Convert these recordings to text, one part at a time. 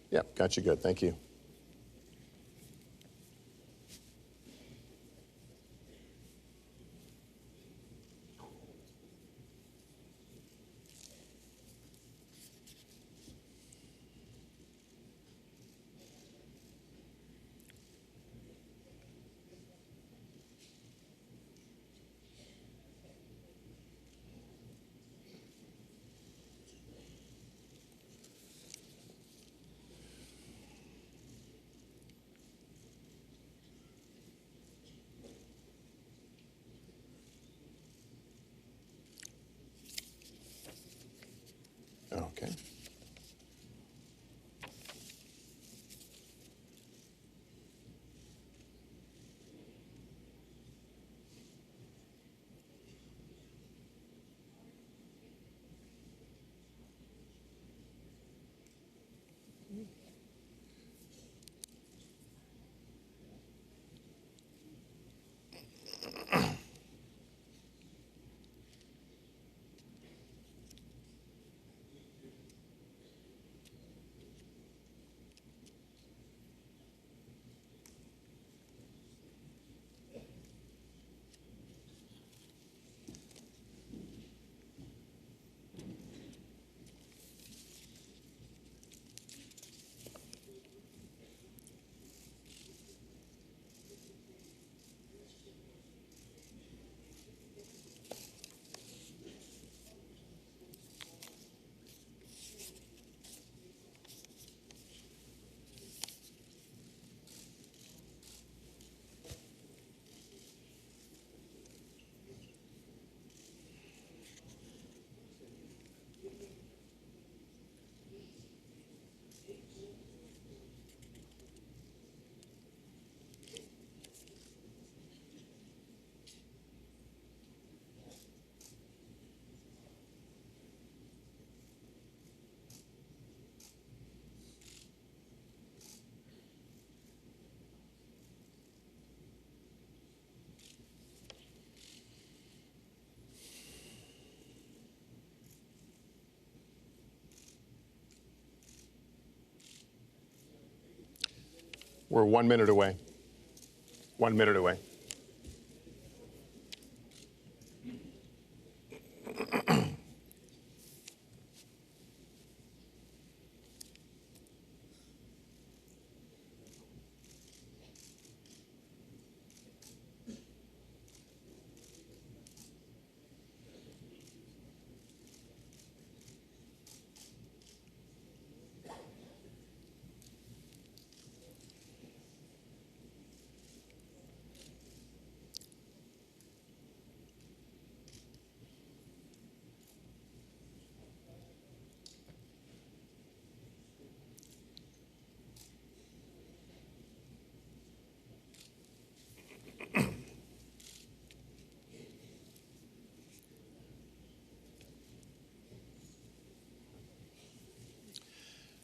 Yep, got you good. Thank you. Okay. We're 1 minute away. 1 minute away.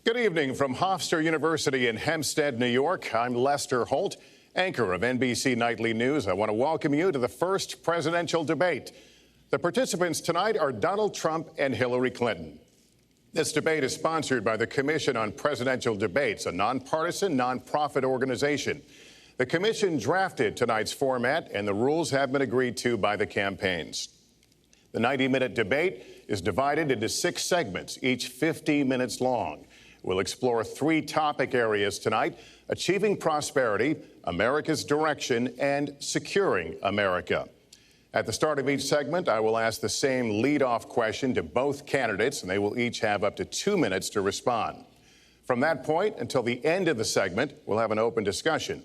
Good evening from Hofstra University in Hempstead, New York. I'm Lester Holt, anchor of NBC Nightly News. I want to welcome you to the first presidential debate. The participants tonight are Donald Trump and Hillary Clinton. This debate is sponsored by the Commission on Presidential Debates, a nonpartisan, nonprofit organization. The commission drafted tonight's format, and the rules have been agreed to by the campaigns. The 90-minute debate is divided into 6 segments, each 50 minutes long. We'll explore 3 topic areas tonight: achieving prosperity, America's direction, and securing America. At the start of each segment, I will ask the same lead-off question to both candidates, and they will each have up to 2 minutes to respond. From that point until the end of the segment, we'll have an open discussion.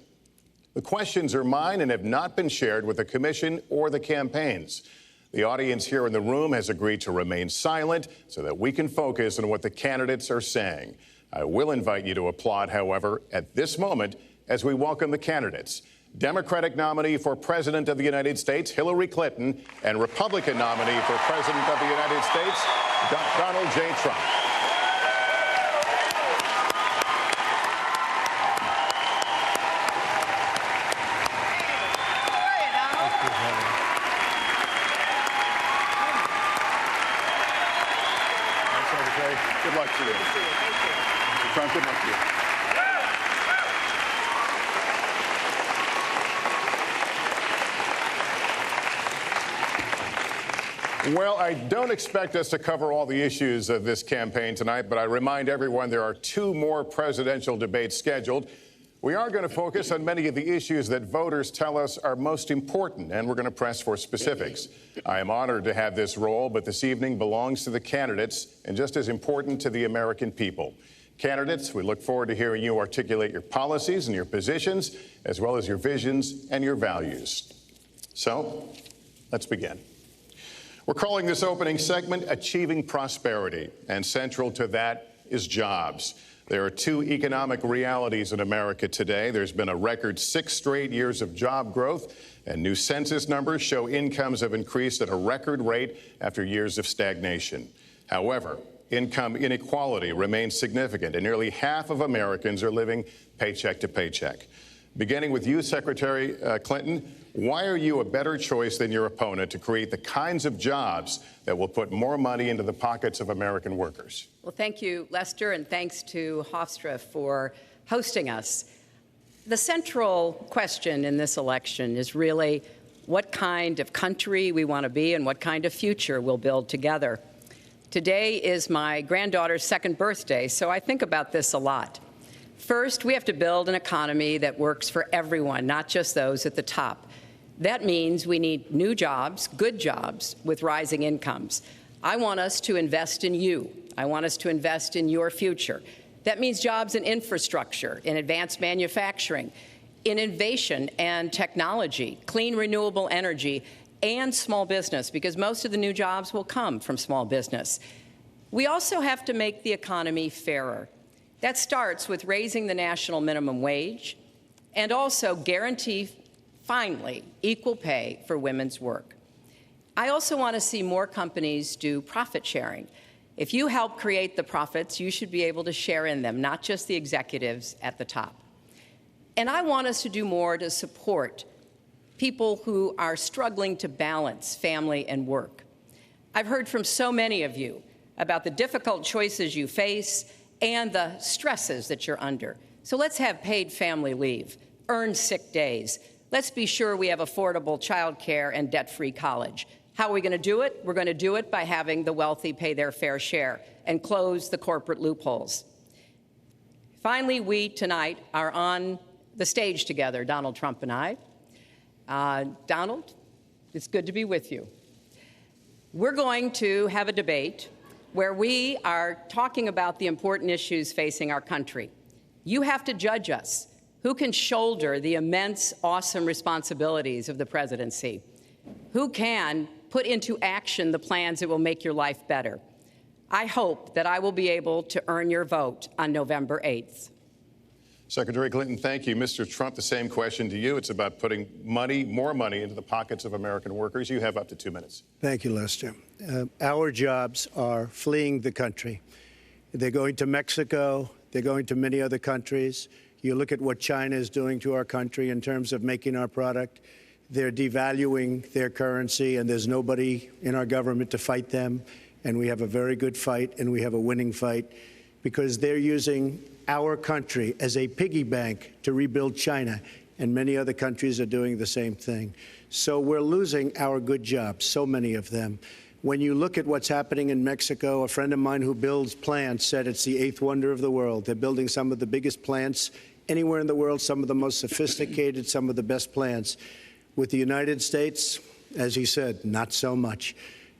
The questions are mine and have not been shared with the commission or the campaigns. The audience here in the room has agreed to remain silent so that we can focus on what the candidates are saying. I will invite you to applaud, however, at this moment as we welcome the candidates. Democratic nominee for President of the United States, Hillary Clinton, and Republican nominee for President of the United States, Donald J. Trump. Good luck to you. Mr. Trump, good luck to you. Well, I don't expect us to cover all the issues of this campaign tonight, but I remind everyone there are 2 more presidential debates scheduled. We are going to focus on many of the issues that voters tell us are most important, and we're going to press for specifics. I am honored to have this role, but this evening belongs to the candidates and just as important to the American people. Candidates, we look forward to hearing you articulate your policies and your positions, as well as your visions and your values. So, let's begin. We're calling this opening segment Achieving Prosperity, and central to that is jobs. There are 2 economic realities in America today. There's been a record 6 straight years of job growth, and new census numbers show incomes have increased at a record rate after years of stagnation. However, income inequality remains significant, and nearly half of Americans are living paycheck to paycheck. Beginning with you, Secretary Clinton, why are you a better choice than your opponent to create the kinds of jobs that will put more money into the pockets of American workers? Well, thank you, Lester, and thanks to Hofstra for hosting us. The central question in this election is really what kind of country we want to be and what kind of future we'll build together. Today is my granddaughter's 2nd birthday, so I think about this a lot. First, we have to build an economy that works for everyone, not just those at the top. That means we need new jobs, good jobs, with rising incomes. I want us to invest in you. I want us to invest in your future. That means jobs in infrastructure, in advanced manufacturing, in innovation and technology, clean renewable energy, and small business, because most of the new jobs will come from small business. We also have to make the economy fairer. That starts with raising the national minimum wage and also guarantee, finally, equal pay for women's work. I also want to see more companies do profit sharing. If you help create the profits, you should be able to share in them, not just the executives at the top. And I want us to do more to support people who are struggling to balance family and work. I've heard from so many of you about the difficult choices you face and the stresses that you're under. So let's have paid family leave, earned sick days. Let's be sure we have affordable child care and debt-free college. How are we going to do it? We're going to do it by having the wealthy pay their fair share and close the corporate loopholes. Finally, we tonight are on the stage together, Donald Trump and I. Donald, it's good to be with you. We're going to have a debate where we are talking about the important issues facing our country. You have to judge us. Who can shoulder the immense, awesome responsibilities of the presidency? Who can put into action the plans that will make your life better? I hope that I will be able to earn your vote on November 8th. Secretary Clinton, thank you. Mr. Trump, the same question to you. It's about putting more money into the pockets of American workers. You have up to 2 minutes. Thank you, Lester. Our jobs are fleeing the country. They're going to Mexico. They're going to many other countries. You look at what China is doing to our country in terms of making our product. They're devaluing their currency, and there's nobody in our government to fight them. And we have a very good fight, and we have a winning fight, because they're using our country as a piggy bank to rebuild China, and many other countries are doing the same thing. So we're losing our good jobs, so many of them. When you look at what's happening in Mexico, a friend of mine who builds plants said it's the 8th wonder of the world. They're building some of the biggest plants anywhere in the world, some of the most sophisticated, some of the best plants. With the United States, as he said, not so much.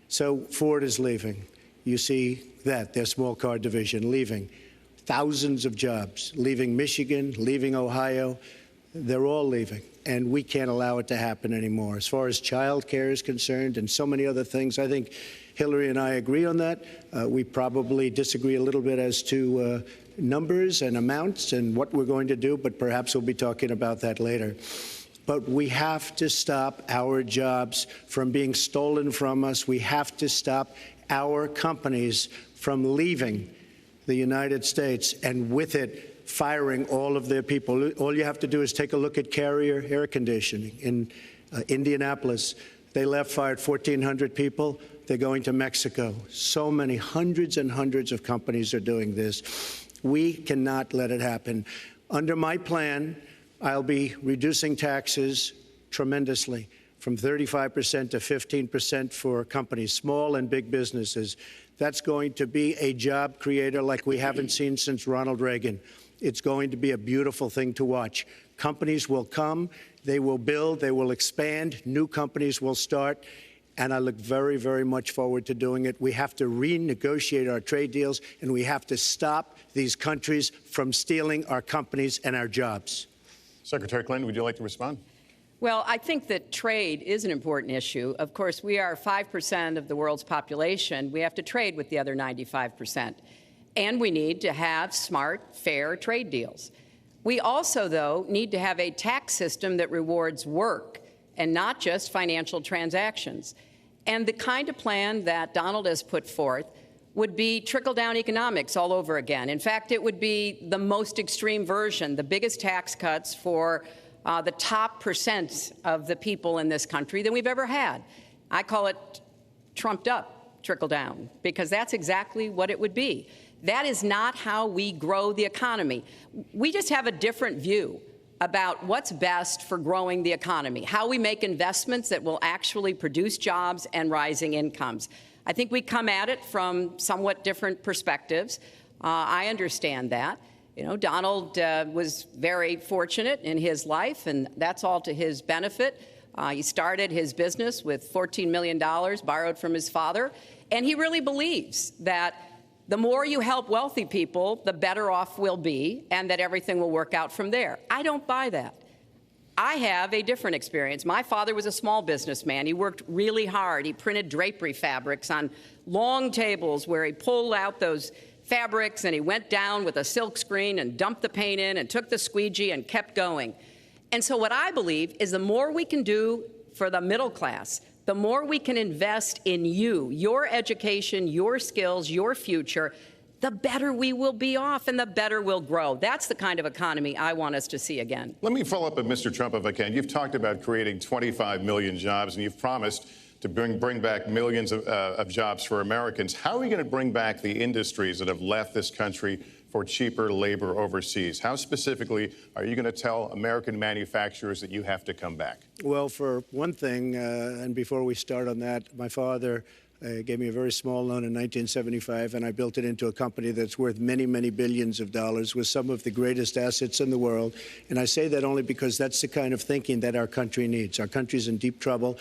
So Ford is leaving. You see that, their small car division leaving. Thousands of jobs, leaving Michigan, leaving Ohio. They're all leaving, and we can't allow it to happen anymore. As far as child care is concerned and so many other things, I think Hillary and I agree on that. We probably disagree a little bit as to numbers and amounts and what we're going to do, but perhaps we'll be talking about that later. But we have to stop our jobs from being stolen from us. We have to stop our companies from leaving the United States, and with it, firing all of their people. All you have to do is take a look at Carrier Air Conditioning in Indianapolis. They fired 1,400 people. They're going to Mexico. So many, hundreds and hundreds of companies are doing this. We cannot let it happen. Under my plan, I'll be reducing taxes tremendously, from 35% to 15% for companies, small and big businesses. That's going to be a job creator like we haven't seen since Ronald Reagan. It's going to be a beautiful thing to watch. Companies will come, they will build, they will expand, new companies will start, and I look very, very much forward to doing it. We have to renegotiate our trade deals, and we have to stop these countries from stealing our companies and our jobs. Secretary Clinton, would you like to respond? Well, I think that trade is an important issue. Of course, we are 5% of the world's population. We have to trade with the other 95%. And we need to have smart, fair trade deals. We also, though, need to have a tax system that rewards work and not just financial transactions. And the kind of plan that Donald has put forth would be trickle-down economics all over again. In fact, it would be the most extreme version, the biggest tax cuts for the top percent of the people in this country than we've ever had. I call it trumped-up trickle-down, because that's exactly what it would be. That is not how we grow the economy. We just have a different view about what's best for growing the economy, how we make investments that will actually produce jobs and rising incomes. I think we come at it from somewhat different perspectives. I understand that. You know, Donald was very fortunate in his life, and that's all to his benefit. He started his business with $14 million borrowed from his father, and he really believes that the more you help wealthy people, the better off we'll be, and that everything will work out from there. I don't buy that. I have a different experience. My father was a small businessman. He worked really hard. He printed drapery fabrics on long tables where he pulled out those fabrics and he went down with a silk screen and dumped the paint in and took the squeegee and kept going. And so what I believe is the more we can do for the middle class, the more we can invest in you, your education, your skills, your future, the better we will be off and the better we'll grow. That's the kind of economy I want us to see again. Let me follow up with Mr. Trump, if I can. You've talked about creating 25 million jobs, and you've promised to bring back millions of jobs for Americans. How are we going to bring back the industries that have left this country for cheaper labor overseas? How specifically are you going to tell American manufacturers that you have to come back? Well, for one thing, and before we start on that, my father gave me a very small loan in 1975, and I built it into a company that's worth many, many billions of dollars with some of the greatest assets in the world. And I say that only because that's the kind of thinking that our country needs. Our country's in deep trouble.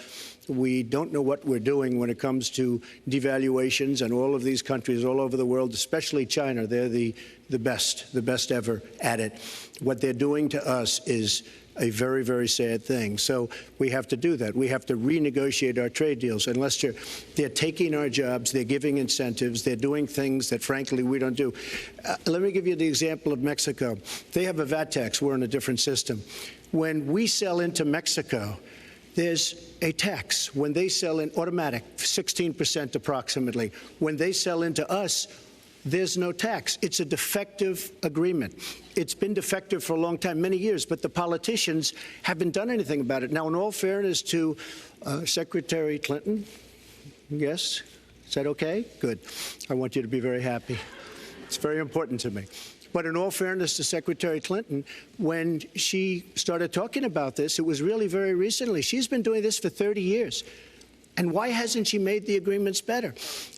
We don't know what we're doing when it comes to devaluations, and all of these countries all over the world, especially China, they're the best ever at it. What they're doing to us is a very, very sad thing. So we have to do that. We have to renegotiate our trade deals. And Lester, they're taking our jobs, they're giving incentives, they're doing things that, frankly, we don't do. Let me give you the example of Mexico. They have a VAT tax. We're in a different system. When we sell into Mexico, there's a tax. When they sell in automatic, 16% approximately. When they sell into us, there's no tax. It's a defective agreement. It's been defective for a long time, many years, but the politicians haven't done anything about it. Now, in all fairness to Secretary Clinton, yes, is that okay? Good. I want you to be very happy. It's very important to me. But in all fairness to Secretary Clinton, when she started talking about this, it was really very recently. She's been doing this for 30 years. And why hasn't she made the agreements better?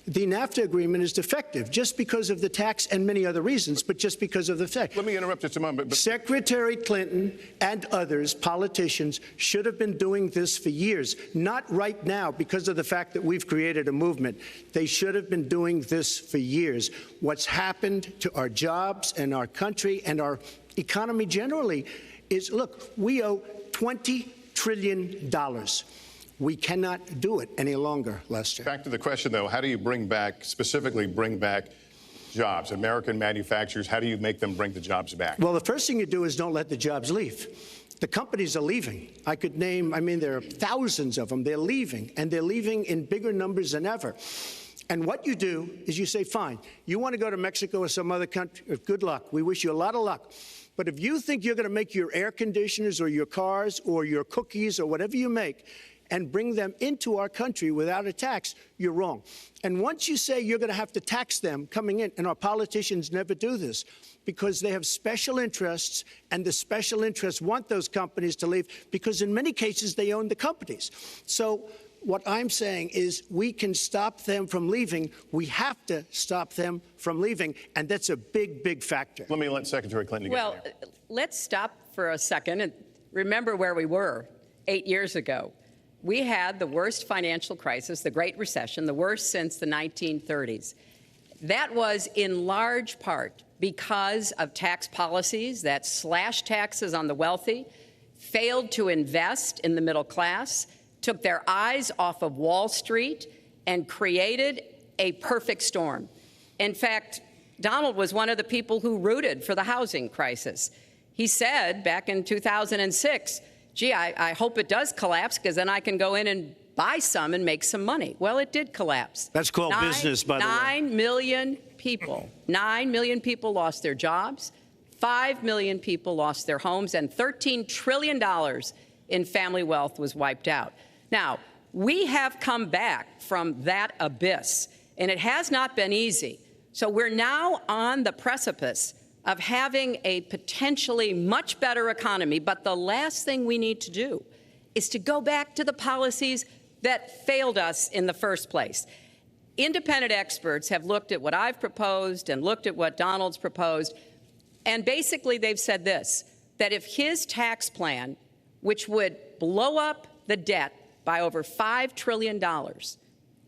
The NAFTA agreement is defective just because of the tax and many other reasons, but just because of the fact. Let me interrupt just a moment. Secretary Clinton and others, politicians, should have been doing this for years, not right now because of the fact that we've created a movement. They should have been doing this for years. What's happened to our jobs and our country and our economy generally is, look, we owe $20 trillion. We cannot do it any longer, Lester. Back to the question, though, how do you specifically bring back jobs, American manufacturers? How do you make them bring the jobs back? Well, the first thing you do is don't let the jobs leave. The companies are leaving. I could name, there are thousands of them. They're leaving, and they're leaving in bigger numbers than ever. And what you do is you say, fine, you want to go to Mexico or some other country, good luck. We wish you a lot of luck. But if you think you're going to make your air conditioners or your cars or your cookies or whatever you make, and bring them into our country without a tax, you're wrong. And once you say you're going to have to tax them coming in, and our politicians never do this, because they have special interests, and the special interests want those companies to leave, because in many cases they own the companies. So what I'm saying is we can stop them from leaving. We have to stop them from leaving, and that's a big, big factor. Let me let Secretary Clinton get in there. Let's stop for a second and remember where we were 8 years ago. We had the worst financial crisis, the Great Recession, the worst since the 1930s. That was in large part because of tax policies that slashed taxes on the wealthy, failed to invest in the middle class, took their eyes off of Wall Street, and created a perfect storm. In fact, Donald was one of the people who rooted for the housing crisis. He said back in 2006, gee, I hope it does collapse because then I can go in and buy some and make some money. Well, it did collapse. That's called business, by the way. 9 million people lost their jobs, 5 million people lost their homes, and $13 trillion in family wealth was wiped out. Now, we have come back from that abyss, and it has not been easy. So we're now on the precipice of having a potentially much better economy, but the last thing we need to do is to go back to the policies that failed us in the first place. Independent experts have looked at what I've proposed and looked at what Donald's proposed, and basically they've said this, that if his tax plan, which would blow up the debt by over $5 trillion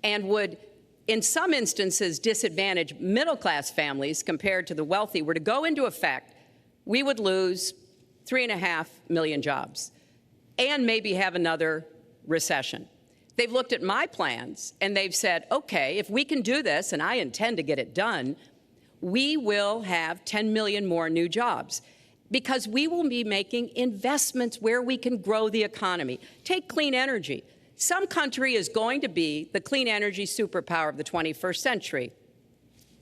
and would, in some instances, disadvantage middle-class families compared to the wealthy, were to go into effect, we would lose 3.5 million jobs and maybe have another recession. They've looked at my plans, and they've said, okay, if we can do this, and I intend to get it done, we will have 10 million more new jobs because we will be making investments where we can grow the economy. Take clean energy. Some country is going to be the clean energy superpower of the 21st century.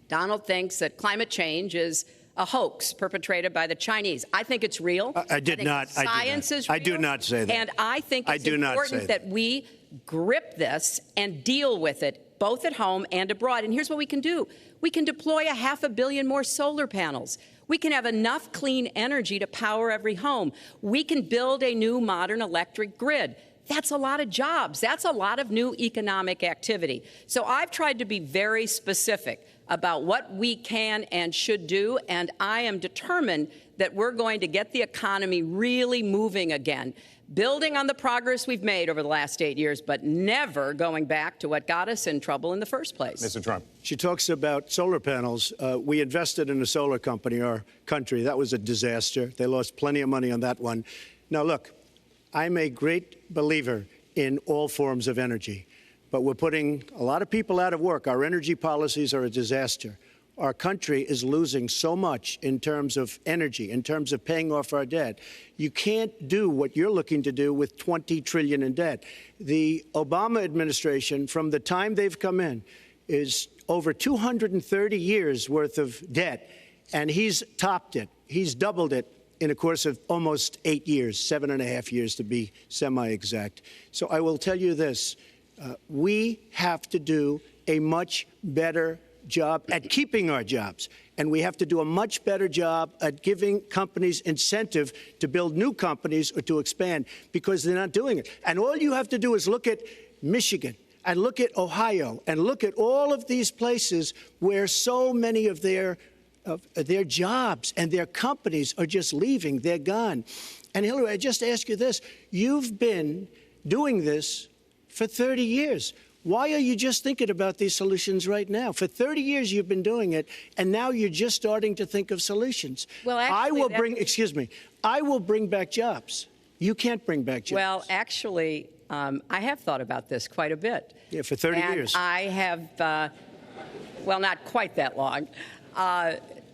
Donald thinks that climate change is a hoax perpetrated by the Chinese. I think it's real. I did not. Science is real. I do not say that. And I think it's important that we grip this and deal with it, both at home and abroad. And here's what we can do. We can deploy 500 million more solar panels. We can have enough clean energy to power every home. We can build a new modern electric grid. That's a lot of jobs. That's a lot of new economic activity. So I've tried to be very specific about what we can and should do, and I am determined that we're going to get the economy really moving again, building on the progress we've made over the last 8 years, but never going back to what got us in trouble in the first place. Mr. Trump. She talks about solar panels. We invested in a solar company, our country. That was a disaster. They lost plenty of money on that one. Now, look, I'm a great believer in all forms of energy, but we're putting a lot of people out of work. Our energy policies are a disaster. Our country is losing so much in terms of energy, in terms of paying off our debt. You can't do what you're looking to do with $20 trillion in debt. The Obama administration, from the time they've come in, is over 230 years worth of debt, and he's topped it. He's doubled it in a course of almost 8 years, 7.5 years to be semi-exact. So I will tell you this. We have to do a much better job at keeping our jobs, and we have to do a much better job at giving companies incentive to build new companies or to expand, because they're not doing it. And all you have to do is look at Michigan and look at Ohio and look at all of these places where so many of their jobs and their companies are just leaving. They're gone. And Hillary, I just ask you this. You've been doing this for 30 years. Why are you just thinking about these solutions right now? For 30 years you've been doing it, and now you're just starting to think of solutions. Well, actually, I will bring back jobs. You can't bring back jobs. Well, actually, I have thought about this quite a bit. Yeah, for 30 years. I have, well, not quite that long.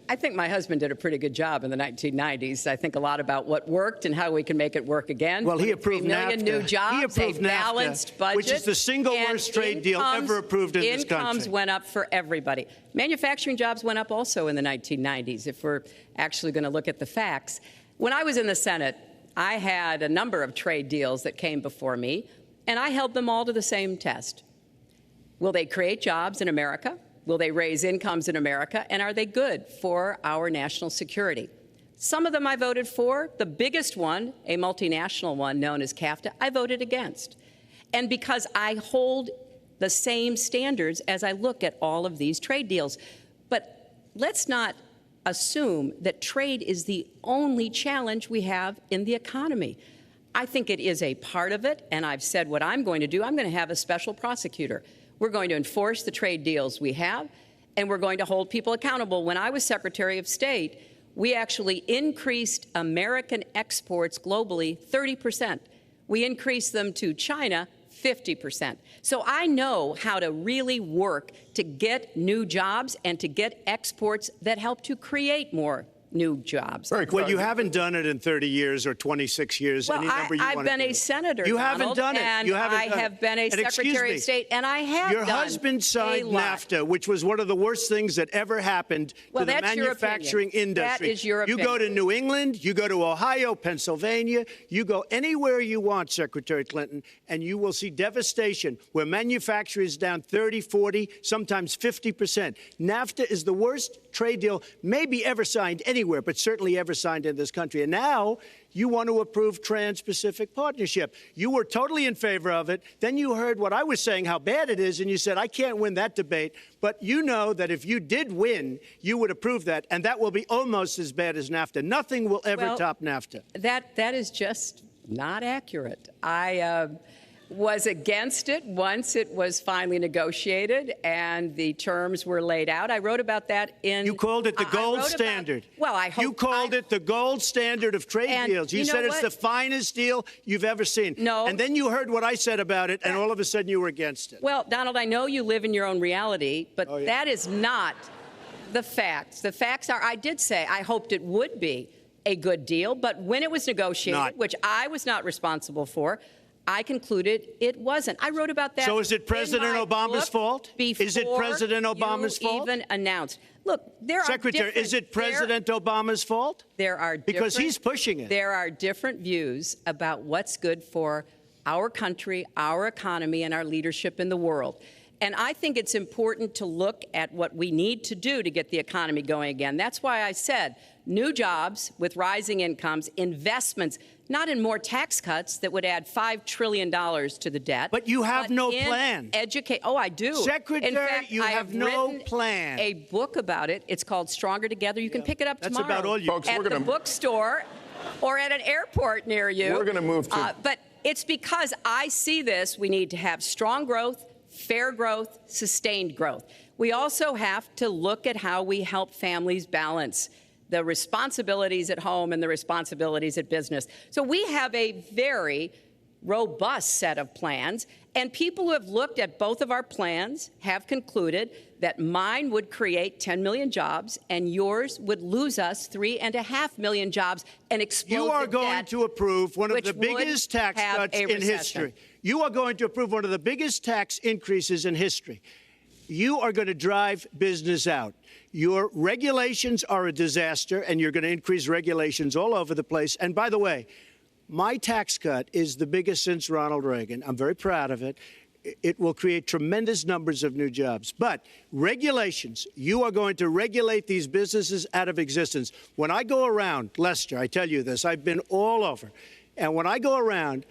I think my husband did a pretty good job in the 1990s. I think a lot about what worked and how we can make it work again. Well, he approved 3 million NAFTA. New jobs, He approved a balanced NAFTA, budget, which is the single worst trade deal ever approved in this country. Incomes went up for everybody. Manufacturing jobs went up also in the 1990s, if we're actually going to look at the facts. When I was in the Senate, I had a number of trade deals that came before me. And I held them all to the same test. Will they create jobs in America? Will they raise incomes in America? And are they good for our national security? Some of them I voted for. The biggest one, a multinational one known as CAFTA, I voted against. And because I hold the same standards as I look at all of these trade deals. But let's not assume that trade is the only challenge we have in the economy. I think it is a part of it, and I've said what I'm going to do. I'm going to have a special prosecutor. We're going to enforce the trade deals we have, and we're going to hold people accountable. When I was Secretary of State, we actually increased American exports globally 30%. We increased them to China 50%. So I know how to really work to get new jobs and to get exports that help to create more new jobs. Well, you haven't done it in 30 years or 26 years. Well, any number you I've want to been do. a senator, You Donald, haven't done it. And you haven't I done have it. been a And Secretary of State, and I have Your done husband signed a lot. NAFTA, which was one of the worst things that ever happened to the that's your manufacturing opinion. industry. That is your You go to New England, you go to Ohio, Pennsylvania, you go anywhere you want, Secretary Clinton, and you will see devastation where manufacturing is down 30, 40, sometimes 50%. NAFTA is the worst trade deal maybe ever signed anywhere, but certainly ever signed in this country. And now you want to approve Trans-Pacific Partnership. You were totally in favor of it. Then you heard what I was saying, how bad it is, and you said, I can't win that debate. But you know that if you did win, you would approve that, and that will be almost as bad as NAFTA. Nothing will ever top NAFTA. That is just not accurate. I was against it once it was finally negotiated and the terms were laid out. I wrote about that in... You called it the gold standard. I hope... You called it the gold standard of trade deals. You said it's the finest deal you've ever seen. No. And then you heard what I said about it, and all of a sudden you were against it. Well, Donald, I know you live in your own reality, but that is not the facts. The facts are, I did say I hoped it would be a good deal, but when it was negotiated, which I was not responsible for, I concluded it wasn't. I wrote about that. So is it President Obama's fault? Is it President Obama's fault? Even announced. Look, there are Secretary, is it President Obama's fault? There are because he's pushing it. There are different views about what's good for our country, our economy, and our leadership in the world. And I think it's important to look at what we need to do to get the economy going again. That's why I said new jobs with rising incomes, investments, not in more tax cuts that would add $5 trillion to the debt. But you have no plan. Oh, I do. Secretary, in fact, you have no plan. A book about it. It's called Stronger Together. You can pick it up tomorrow. That's about all you... Folks, at the bookstore or at an airport near you. We're going to move to... But it's because I see this. We need to have strong growth, fair growth, sustained growth. We also have to look at how we help families balance the responsibilities at home and the responsibilities at business. So we have a very robust set of plans, and people who have looked at both of our plans have concluded that mine would create 10 million jobs and yours would lose us 3.5 million jobs and explode You are going to approve one of the biggest tax cuts in history. You are going to approve one of the biggest tax increases in history. You are going to drive business out. Your regulations are a disaster, and you're going to increase regulations all over the place. And by the way, my tax cut is the biggest since Ronald Reagan. I'm very proud of it. It will create tremendous numbers of new jobs. But regulations, you are going to regulate these businesses out of existence. When I go around, Lester, I tell you this, I've been all over. And when I go around,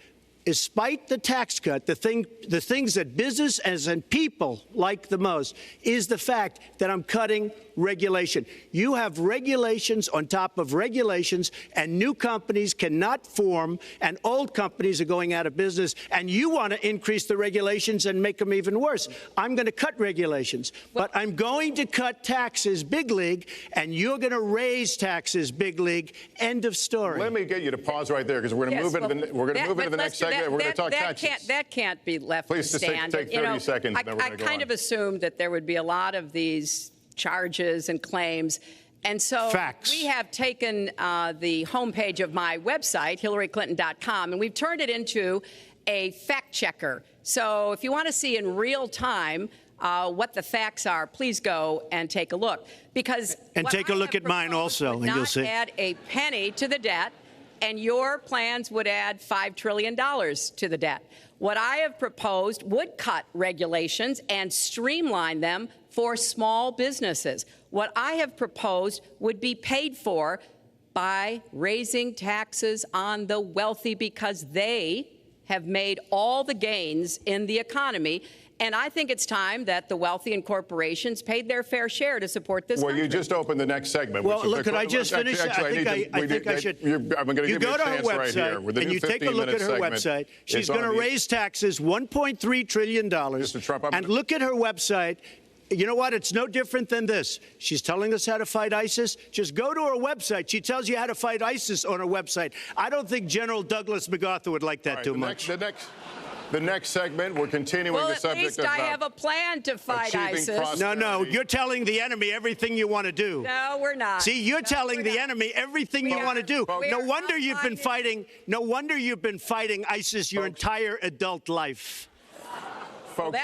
despite the tax cut, the things that business and people like the most is the fact that I'm cutting regulation. You have regulations on top of regulations, and new companies cannot form, and old companies are going out of business, and you want to increase the regulations and make them even worse. I'm going to cut regulations, but I'm going to cut taxes big league, and you're going to raise taxes big league. End of story. Let me get you to pause right there, because we're going to move into the next segment. We're going to talk taxes. That can't be left Please to stand. Please take 30 seconds. I kind of assumed that there would be a lot of these charges and claims. And so we have taken the homepage of my website, HillaryClinton.com, and we've turned it into a fact checker. So if you want to see in real time what the facts are, please go and take a look. And take a look at mine also, and you'll see. Not add a penny to the debt, and your plans would add $5 trillion to the debt. What I have proposed would cut regulations and streamline them for small businesses. What I have proposed would be paid for by raising taxes on the wealthy because they have made all the gains in the economy. And I think it's time that the wealthy and corporations paid their fair share to support this country. Well, you just opened the next segment. Well, look, could I just finish? Actually, I think I should. I'm going to give you a chance right here. With the and new you take a look at her website. She's going to raise taxes $1.3 trillion. Mr. Trump, and look at her website. You know what? It's no different than this. She's telling us how to fight ISIS. Just go to her website. She tells you how to fight ISIS on her website. I don't think General Douglas MacArthur would like that too much. The next segment, we're continuing the subject of... Well, at least I have a plan to fight ISIS. No, you're telling the enemy everything you want to do. No, we're not. See, you're telling the enemy everything you want to do. No wonder you've been fighting. No wonder you've been fighting ISIS your entire adult life. Folks,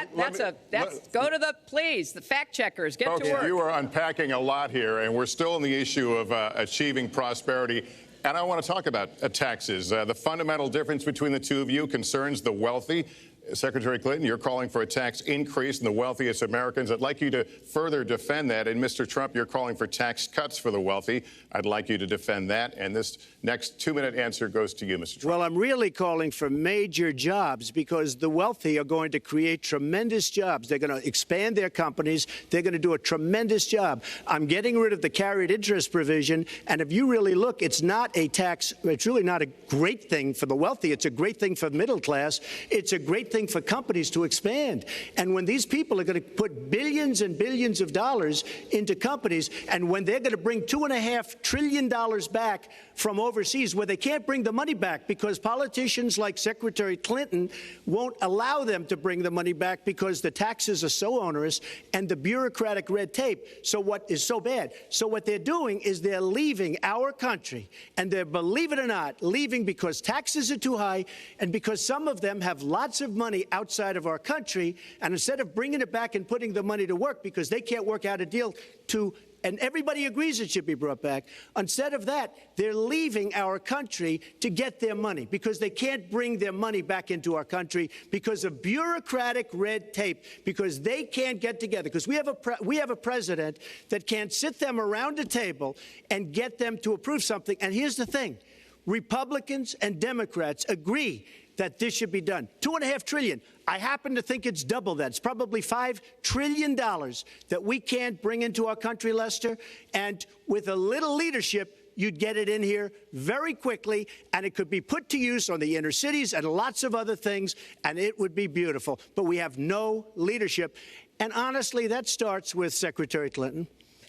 go to the fact checkers, get to work. You are unpacking a lot here, and we're still on the issue of achieving prosperity. And I want to talk about taxes. The fundamental difference between the two of you concerns the wealthy. Secretary Clinton, you're calling for a tax increase in the wealthiest Americans. I'd like you to further defend that. And Mr. Trump, you're calling for tax cuts for the wealthy. I'd like you to defend that. And this next 2-minute answer goes to you, Mr. Trump. Well, I'm really calling for major jobs because the wealthy are going to create tremendous jobs. They're going to expand their companies. They're going to do a tremendous job. I'm getting rid of the carried interest provision. And if you really look, it's not a tax. It's really not a great thing for the wealthy. It's a great thing for the middle class. It's a great thing for companies to expand. And when these people are going to put billions and billions of dollars into companies, and when they're going to bring $2.5 trillion back from overseas, where they can't bring the money back because politicians like Secretary Clinton won't allow them to bring the money back because the taxes are so onerous and the bureaucratic red tape. So what is so bad? So what they're doing is they're leaving our country, and they're, believe it or not, leaving because taxes are too high and because some of them have lots of money outside of our country, and instead of bringing it back and putting the money to work because they can't work out a deal to, and everybody agrees it should be brought back, instead of that, they're leaving our country to get their money because they can't bring their money back into our country because of bureaucratic red tape, because they can't get together, because we have a president that can't sit them around a table and get them to approve something. And here's the thing. Republicans and Democrats agree that this should be done. $2.5 trillion. I happen to think it's double that. It's probably $5 trillion that we can't bring into our country, Lester. And with a little leadership, you'd get it in here very quickly, and it could be put to use on the inner cities and lots of other things, and it would be beautiful. But we have no leadership. And honestly, that starts with Secretary Clinton.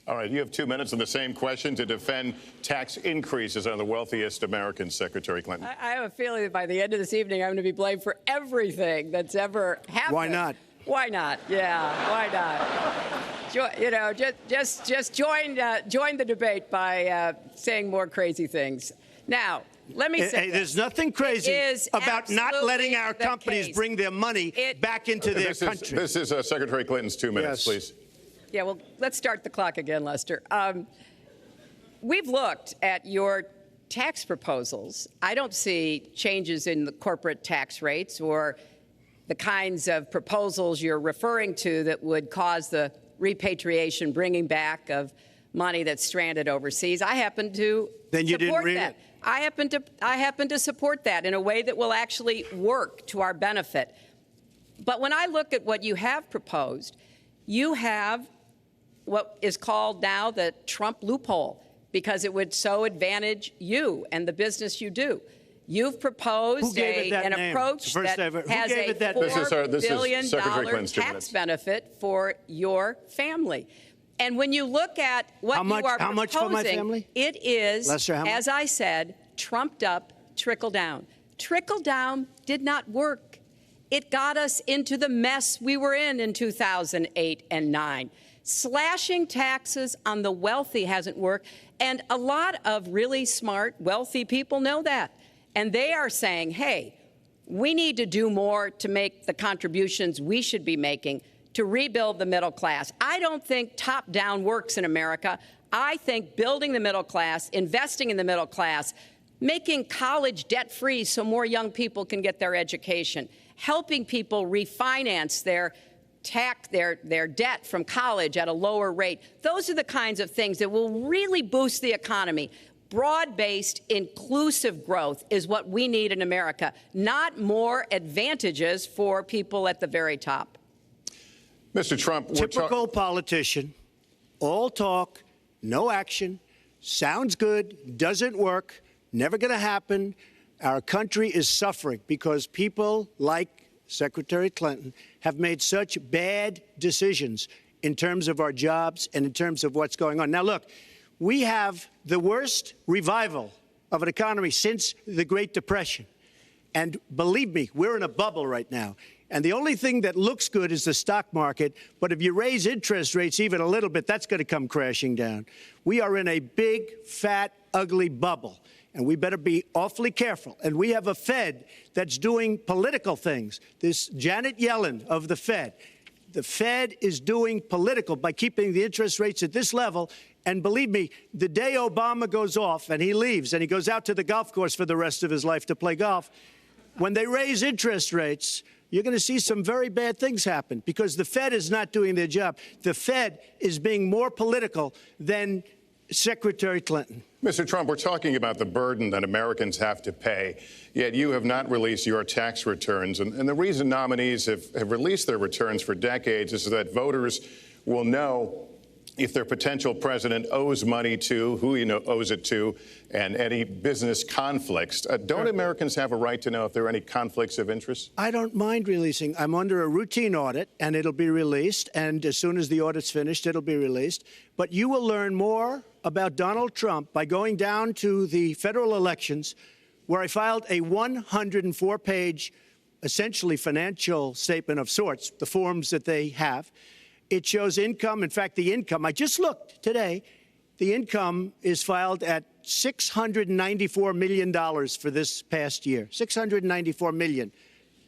All right, you have 2 minutes on the same question to defend tax increases on the wealthiest Americans, Secretary Clinton. I have a feeling that by the end of this evening, I'm going to be blamed for everything that's ever happened. Why not? Why not? Yeah, why not? You know, just join the debate by saying more crazy things. Now, let me say there's nothing crazy about not letting our companies bring their money back into their country. This is Secretary Clinton's 2 minutes, please. Yeah, well, let's start the clock again, Lester. We've looked at your tax proposals. I don't see changes in the corporate tax rates or the kinds of proposals you're referring to that would cause the repatriation, bringing back of money that's stranded overseas. I happen to support that. I happen to support that in a way that will actually work to our benefit. But when I look at what you have proposed, you have what is called now the Trump loophole, because it would so advantage you and the business you do. You've proposed an approach that has a $4 billion tax benefit for your family. And when you look at what you are proposing, how much for my family? It is, Lester, as I said, trumped up trickle down. Trickle down did not work. It got us into the mess we were in 2008 and 2009. Slashing taxes on the wealthy hasn't worked, and a lot of really smart, wealthy people know that. And they are saying, hey, we need to do more to make the contributions we should be making to rebuild the middle class. I don't think top-down works in America. I think building the middle class, investing in the middle class, making college debt-free so more young people can get their education, helping people refinance their debt from college at a lower rate. Those are the kinds of things that will really boost the economy. Broad-based, inclusive growth is what we need in America, not more advantages for people at the very top. Mr. Trump, typical politician, all talk, no action, sounds good, doesn't work, never going to happen. Our country is suffering because people like Secretary Clinton have made such bad decisions in terms of our jobs and in terms of what's going on. Now, look, we have the worst revival of an economy since the Great Depression. And believe me, we're in a bubble right now. And the only thing that looks good is the stock market. But if you raise interest rates even a little bit, that's going to come crashing down. We are in a big, fat, ugly bubble. And we better be awfully careful. And we have a Fed that's doing political things. This Janet Yellen of the Fed is doing political by keeping the interest rates at this level. And believe me, the day Obama goes off and he leaves and he goes out to the golf course for the rest of his life to play golf, when they raise interest rates, you're going to see some very bad things happen because the Fed is not doing their job. The Fed is being more political than Secretary Clinton. Mr. Trump, we're talking about the burden that Americans have to pay, yet you have not released your tax returns. And the reason nominees have released their returns for decades is that voters will know if their potential president owes money to, who he owes it to, and any business conflicts. Don't Americans have a right to know if there are any conflicts of interest? I don't mind releasing. I'm under a routine audit, and it'll be released. And as soon as the audit's finished, it'll be released. But you will learn more about Donald Trump by going down to the federal elections, where I filed a 104-page, essentially financial statement of sorts, the forms that they have. It shows income. In fact, the income, I just looked today, the income is filed at $694 million for this past year. $694 million.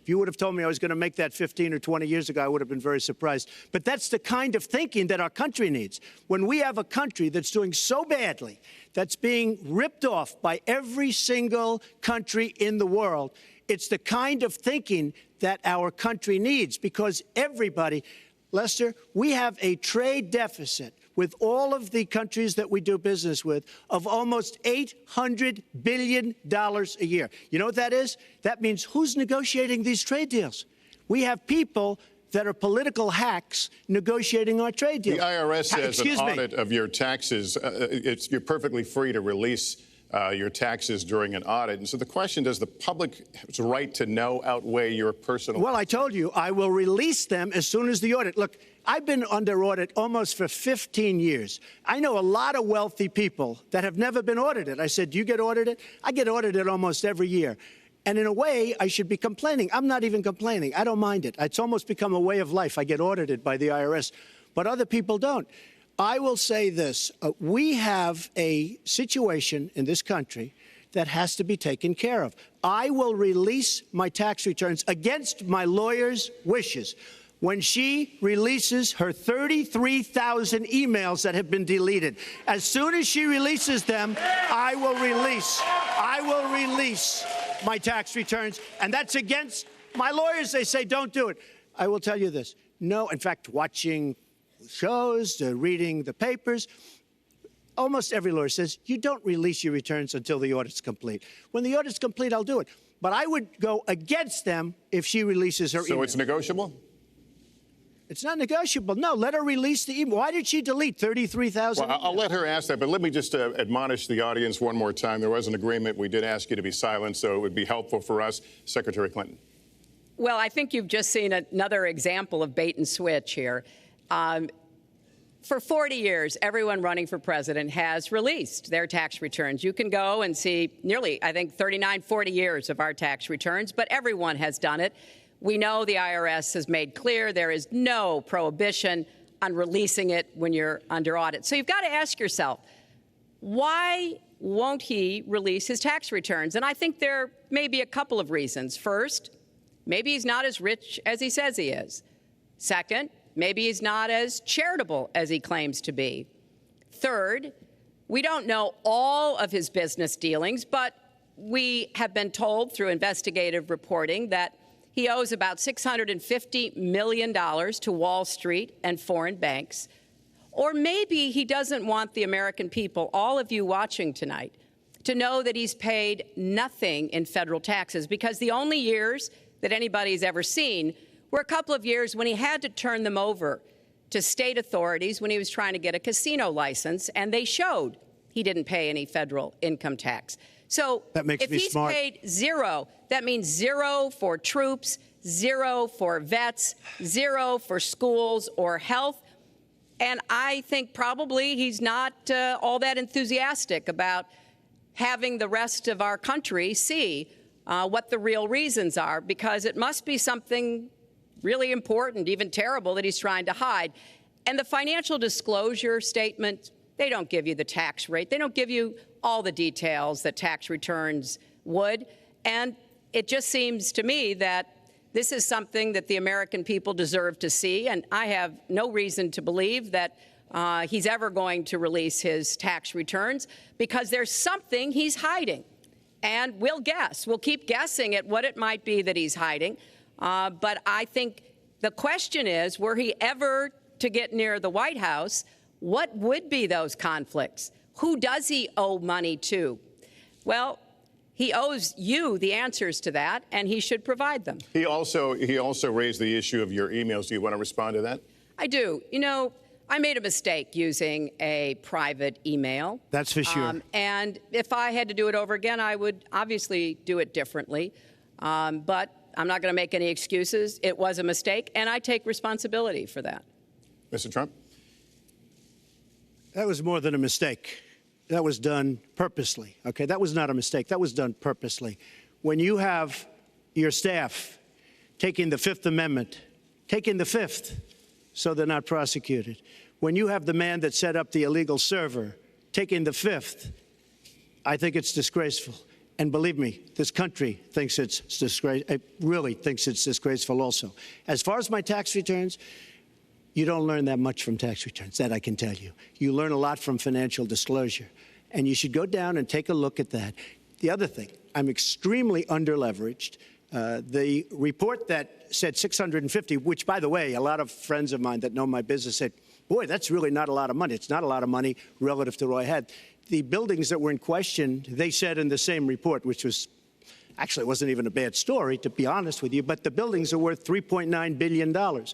If you would have told me I was going to make that 15 or 20 years ago, I would have been very surprised. But that's the kind of thinking that our country needs. When we have a country that's doing so badly, that's being ripped off by every single country in the world, it's the kind of thinking that our country needs because everybody, Lester, we have a trade deficit with all of the countries that we do business with of almost $800 billion a year. You know what that is? That means who's negotiating these trade deals? We have people that are political hacks negotiating our trade deals. The IRS says an audit of your taxes, you're perfectly free to release your taxes during an audit. And so the question, does the public's right to know outweigh your personal? Well, I told you, I will release them as soon as the audit. Look, I've been under audit almost for 15 years. I know a lot of wealthy people that have never been audited. I said, do you get audited? I get audited almost every year. And in a way, I should be complaining. I'm not even complaining. I don't mind it. It's almost become a way of life. I get audited by the IRS, but other people don't. I will say this. We have a situation in this country that has to be taken care of. I will release my tax returns against my lawyer's wishes when she releases her 33,000 emails that have been deleted. As soon as she releases them, I will release my tax returns. And that's against my lawyers. They say, don't do it. I will tell you this. No, in fact, watching shows, reading the papers, almost every lawyer says, you don't release your returns until the audit's complete. When the audit's complete, I'll do it. But I would go against them if she releases her email. So it's negotiable? It's not negotiable. No, let her release the email. Why did she delete 33,000? Well, I'll let her ask that, but let me just admonish the audience one more time. There was an agreement. We did ask you to be silent, so it would be helpful for us. Secretary Clinton. Well, I think you've just seen another example of bait and switch here. For 40 years, everyone running for president has released their tax returns. You can go and see nearly, I think, 39, 40 years of our tax returns, but everyone has done it. We know the IRS has made clear there is no prohibition on releasing it when you're under audit. So you've got to ask yourself, why won't he release his tax returns? And I think there may be a couple of reasons. First, maybe he's not as rich as he says he is. Second, maybe he's not as charitable as he claims to be. Third, we don't know all of his business dealings, but we have been told through investigative reporting that he owes about $650 million to Wall Street and foreign banks. Or maybe he doesn't want the American people, all of you watching tonight, to know that he's paid nothing in federal taxes, because the only years that anybody's ever seen were a couple of years when he had to turn them over to state authorities when he was trying to get a casino license, and they showed he didn't pay any federal income tax. So if he's paid zero, that means zero for troops, zero for vets, zero for schools or health. And I think probably he's not all that enthusiastic about having the rest of our country see what the real reasons are, because it must be something really important, even terrible, that he's trying to hide. And the financial disclosure statement, they don't give you the tax rate. They don't give you all the details that tax returns would. And it just seems to me that this is something that the American people deserve to see. And I have no reason to believe that he's ever going to release his tax returns, because there's something he's hiding. And we'll guess. We'll keep guessing at what it might be that he's hiding. But I think the question is, were he ever to get near the White House, what would be those conflicts? Who does he owe money to? Well, he owes you the answers to that, and he should provide them. He also raised the issue of your emails. Do you want to respond to that? I do. You know, I made a mistake using a private email. That's for sure. And if I had to do it over again, I would obviously do it differently. But I'm not going to make any excuses. It was a mistake, and I take responsibility for that. Mr. Trump? That was more than a mistake. That was done purposely, okay? That was not a mistake. That was done purposely. When you have your staff taking the Fifth Amendment, taking the Fifth, so they're not prosecuted. When you have the man that set up the illegal server taking the Fifth, I think it's disgraceful. And believe me, this country thinks it's disgraceful. It really thinks it's disgraceful also. As far as my tax returns, you don't learn that much from tax returns, that I can tell you. You learn a lot from financial disclosure. And you should go down and take a look at that. The other thing, I'm extremely underleveraged. The report that said 650, which, by the way, a lot of friends of mine that know my business said, boy, that's really not a lot of money. It's not a lot of money relative to what I had. The buildings that were in question, they said in the same report, which was actually it wasn't even a bad story, to be honest with you, but the buildings are worth $3.9 billion.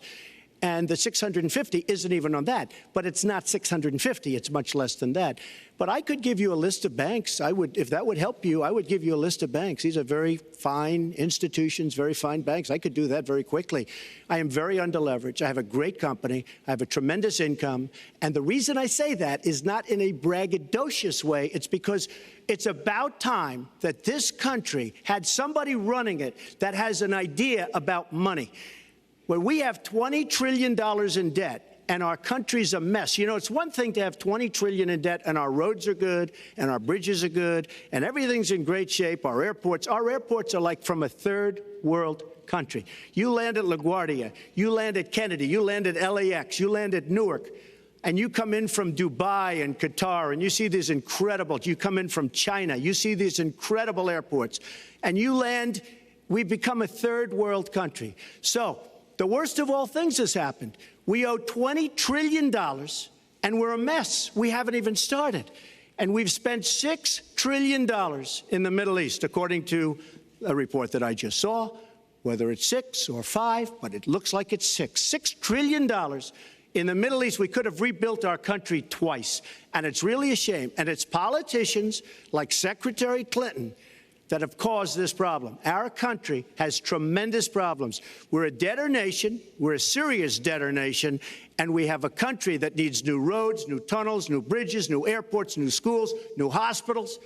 And the 650 isn't even on that. But it's not 650. It's much less than that. But I could give you a list of banks. I would, if that would help you, I would give you a list of banks. These are very fine institutions, very fine banks. I could do that very quickly. I am very underleveraged. I have a great company. I have a tremendous income. And the reason I say that is not in a braggadocious way. It's because it's about time that this country had somebody running it that has an idea about money. When we have $20 trillion in debt and our country's a mess. You know, it's one thing to have $20 trillion in debt and our roads are good and our bridges are good and everything's in great shape. Our airports are like from a third world country. You land at LaGuardia, you land at Kennedy, you land at LAX, you land at Newark, and you come in from Dubai and Qatar and you see these incredible, you come in from China, you see these incredible airports, and you land, we've become a third world country. So, the worst of all things has happened. We owe $20 trillion, and we're a mess. We haven't even started. And we've spent $6 trillion in the Middle East, according to a report that I just saw, whether it's 6 or 5, but it looks like it's 6. $6 trillion in the Middle East. We could have rebuilt our country twice. And it's really a shame. And it's politicians like Secretary Clinton that have caused this problem. Our country has tremendous problems. We're a debtor nation, we're a serious debtor nation, and we have a country that needs new roads, new tunnels, new bridges, new airports, new schools, new hospitals,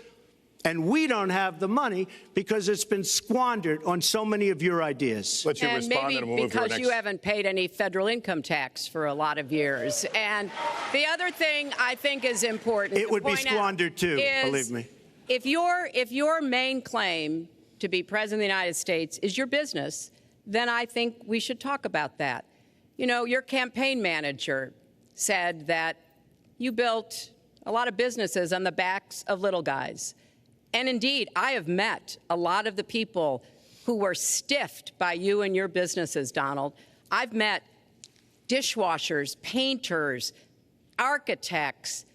and we don't have the money because it's been squandered on so many of your ideas. Let you and respond, maybe and we'll move to our because next. you haven't paid any federal income tax for a lot of years. And the other thing I think is important It would be squandered too, believe me. If your main claim to be president of the United States is your business, then I think we should talk about that. You know, your campaign manager said that you built a lot of businesses on the backs of little guys. And indeed, I have met a lot of the people who were stiffed by you and your businesses, Donald. I've met dishwashers, painters, architects,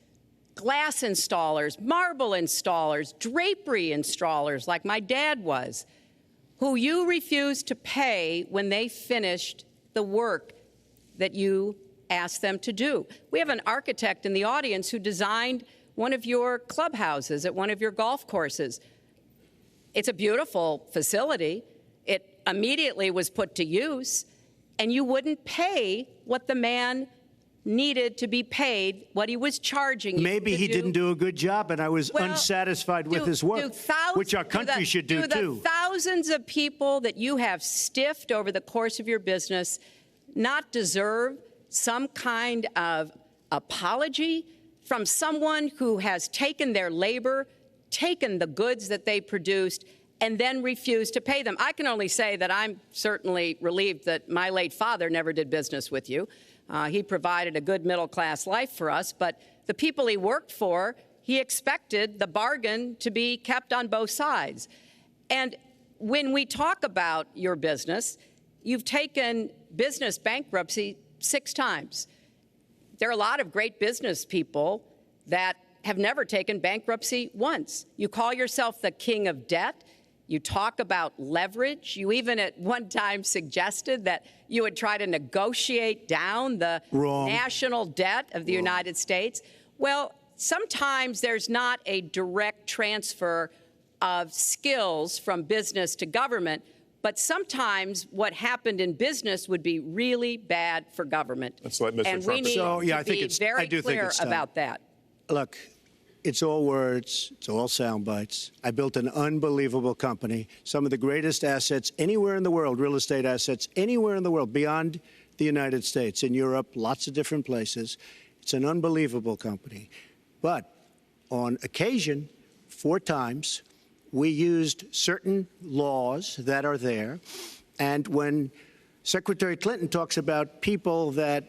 glass installers, marble installers, drapery installers, like my dad was, who you refused to pay when they finished the work that you asked them to do. We have an architect in the audience who designed one of your clubhouses at one of your golf courses. It's a beautiful facility. It immediately was put to use, and you wouldn't pay what the man needed to be paid, what he was charging you. Maybe he didn't do a good job, and I was unsatisfied with his work, which our country should do too. The thousands of people that you have stiffed over the course of your business not deserve some kind of apology from someone who has taken their labor, taken the goods that they produced, and then refused to pay them? I can only say that I'm certainly relieved that my late father never did business with you. He provided a good middle-class life for us, but the people he worked for, he expected the bargain to be kept on both sides. And when we talk about your business, you've taken business bankruptcy 6 times. There are a lot of great business people that have never taken bankruptcy once. You call yourself the king of debt. You talk about leverage. You even at one time suggested that you would try to negotiate down the national debt of the United States. Well, sometimes there's not a direct transfer of skills from business to government, but sometimes what happened in business would be really bad for government. Let's let Mr. And Trump we need to be very clear about that. Look, it's all words. It's all sound bites. I built an unbelievable company, some of the greatest assets anywhere in the world, real estate assets anywhere in the world, beyond the United States, in Europe, lots of different places. It's an unbelievable company. But on occasion, 4 times, we used certain laws that are there. And when Secretary Clinton talks about people that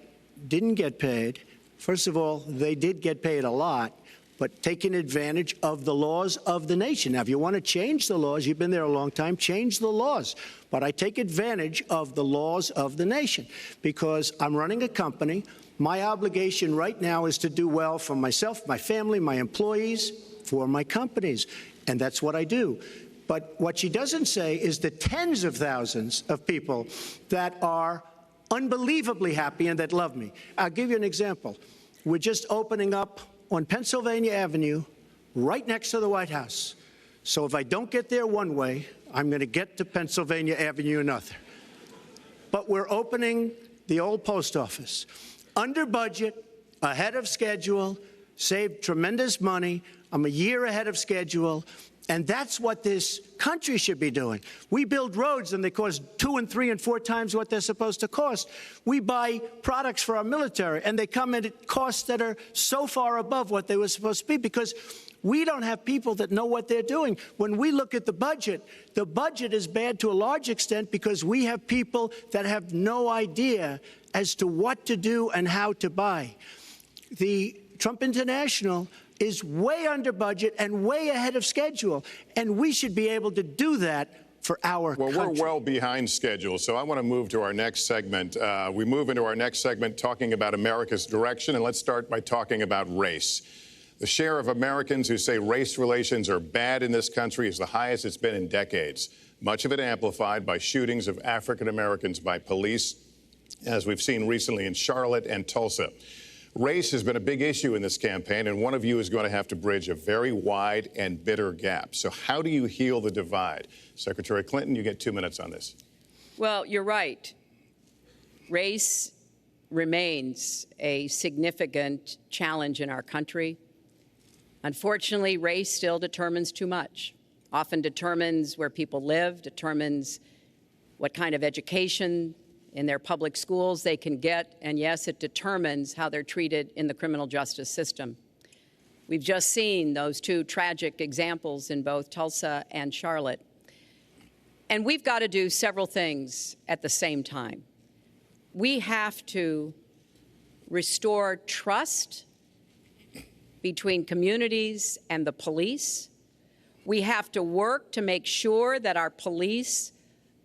didn't get paid, first of all, they did get paid a lot, but taking advantage of the laws of the nation. Now, if you want to change the laws, you've been there a long time, change the laws. But I take advantage of the laws of the nation because I'm running a company. My obligation right now is to do well for myself, my family, my employees, for my companies. And that's what I do. But what she doesn't say is the tens of thousands of people that are unbelievably happy and that love me. I'll give you an example. We're just opening up on Pennsylvania Avenue, right next to the White House. So if I don't get there one way, I'm going to get to Pennsylvania Avenue another. But we're opening the old post office. Under budget, ahead of schedule, saved tremendous money. I'm a year ahead of schedule. And that's what this country should be doing. We build roads and they cost 2 and 3 and 4 times what they're supposed to cost. We buy products for our military and they come in at costs that are so far above what they were supposed to be because we don't have people that know what they're doing. When we look at the budget is bad to a large extent because we have people that have no idea as to what to do and how to buy. The Trump International is way under budget and way ahead of schedule. And we should be able to do that for our country. Well, we're well behind schedule, so I want to move to our next segment. We move into our next segment talking about America's direction, and let's start by talking about race. The share of Americans who say race relations are bad in this country is the highest it's been in decades, much of it amplified by shootings of African Americans by police, as we've seen recently in Charlotte and Tulsa. Race has been a big issue in this campaign, and one of you is going to have to bridge a very wide and bitter gap. So how do you heal the divide? Secretary Clinton, you get 2 minutes on this. Well, you're right. Race remains a significant challenge in our country. Unfortunately, race still determines too much, often determines where people live, determines what kind of education in their public schools they can get, and yes, it determines how they're treated in the criminal justice system. We've just seen those 2 tragic examples in both Tulsa and Charlotte. And we've got to do several things at the same time. We have to restore trust between communities and the police. We have to work to make sure that our police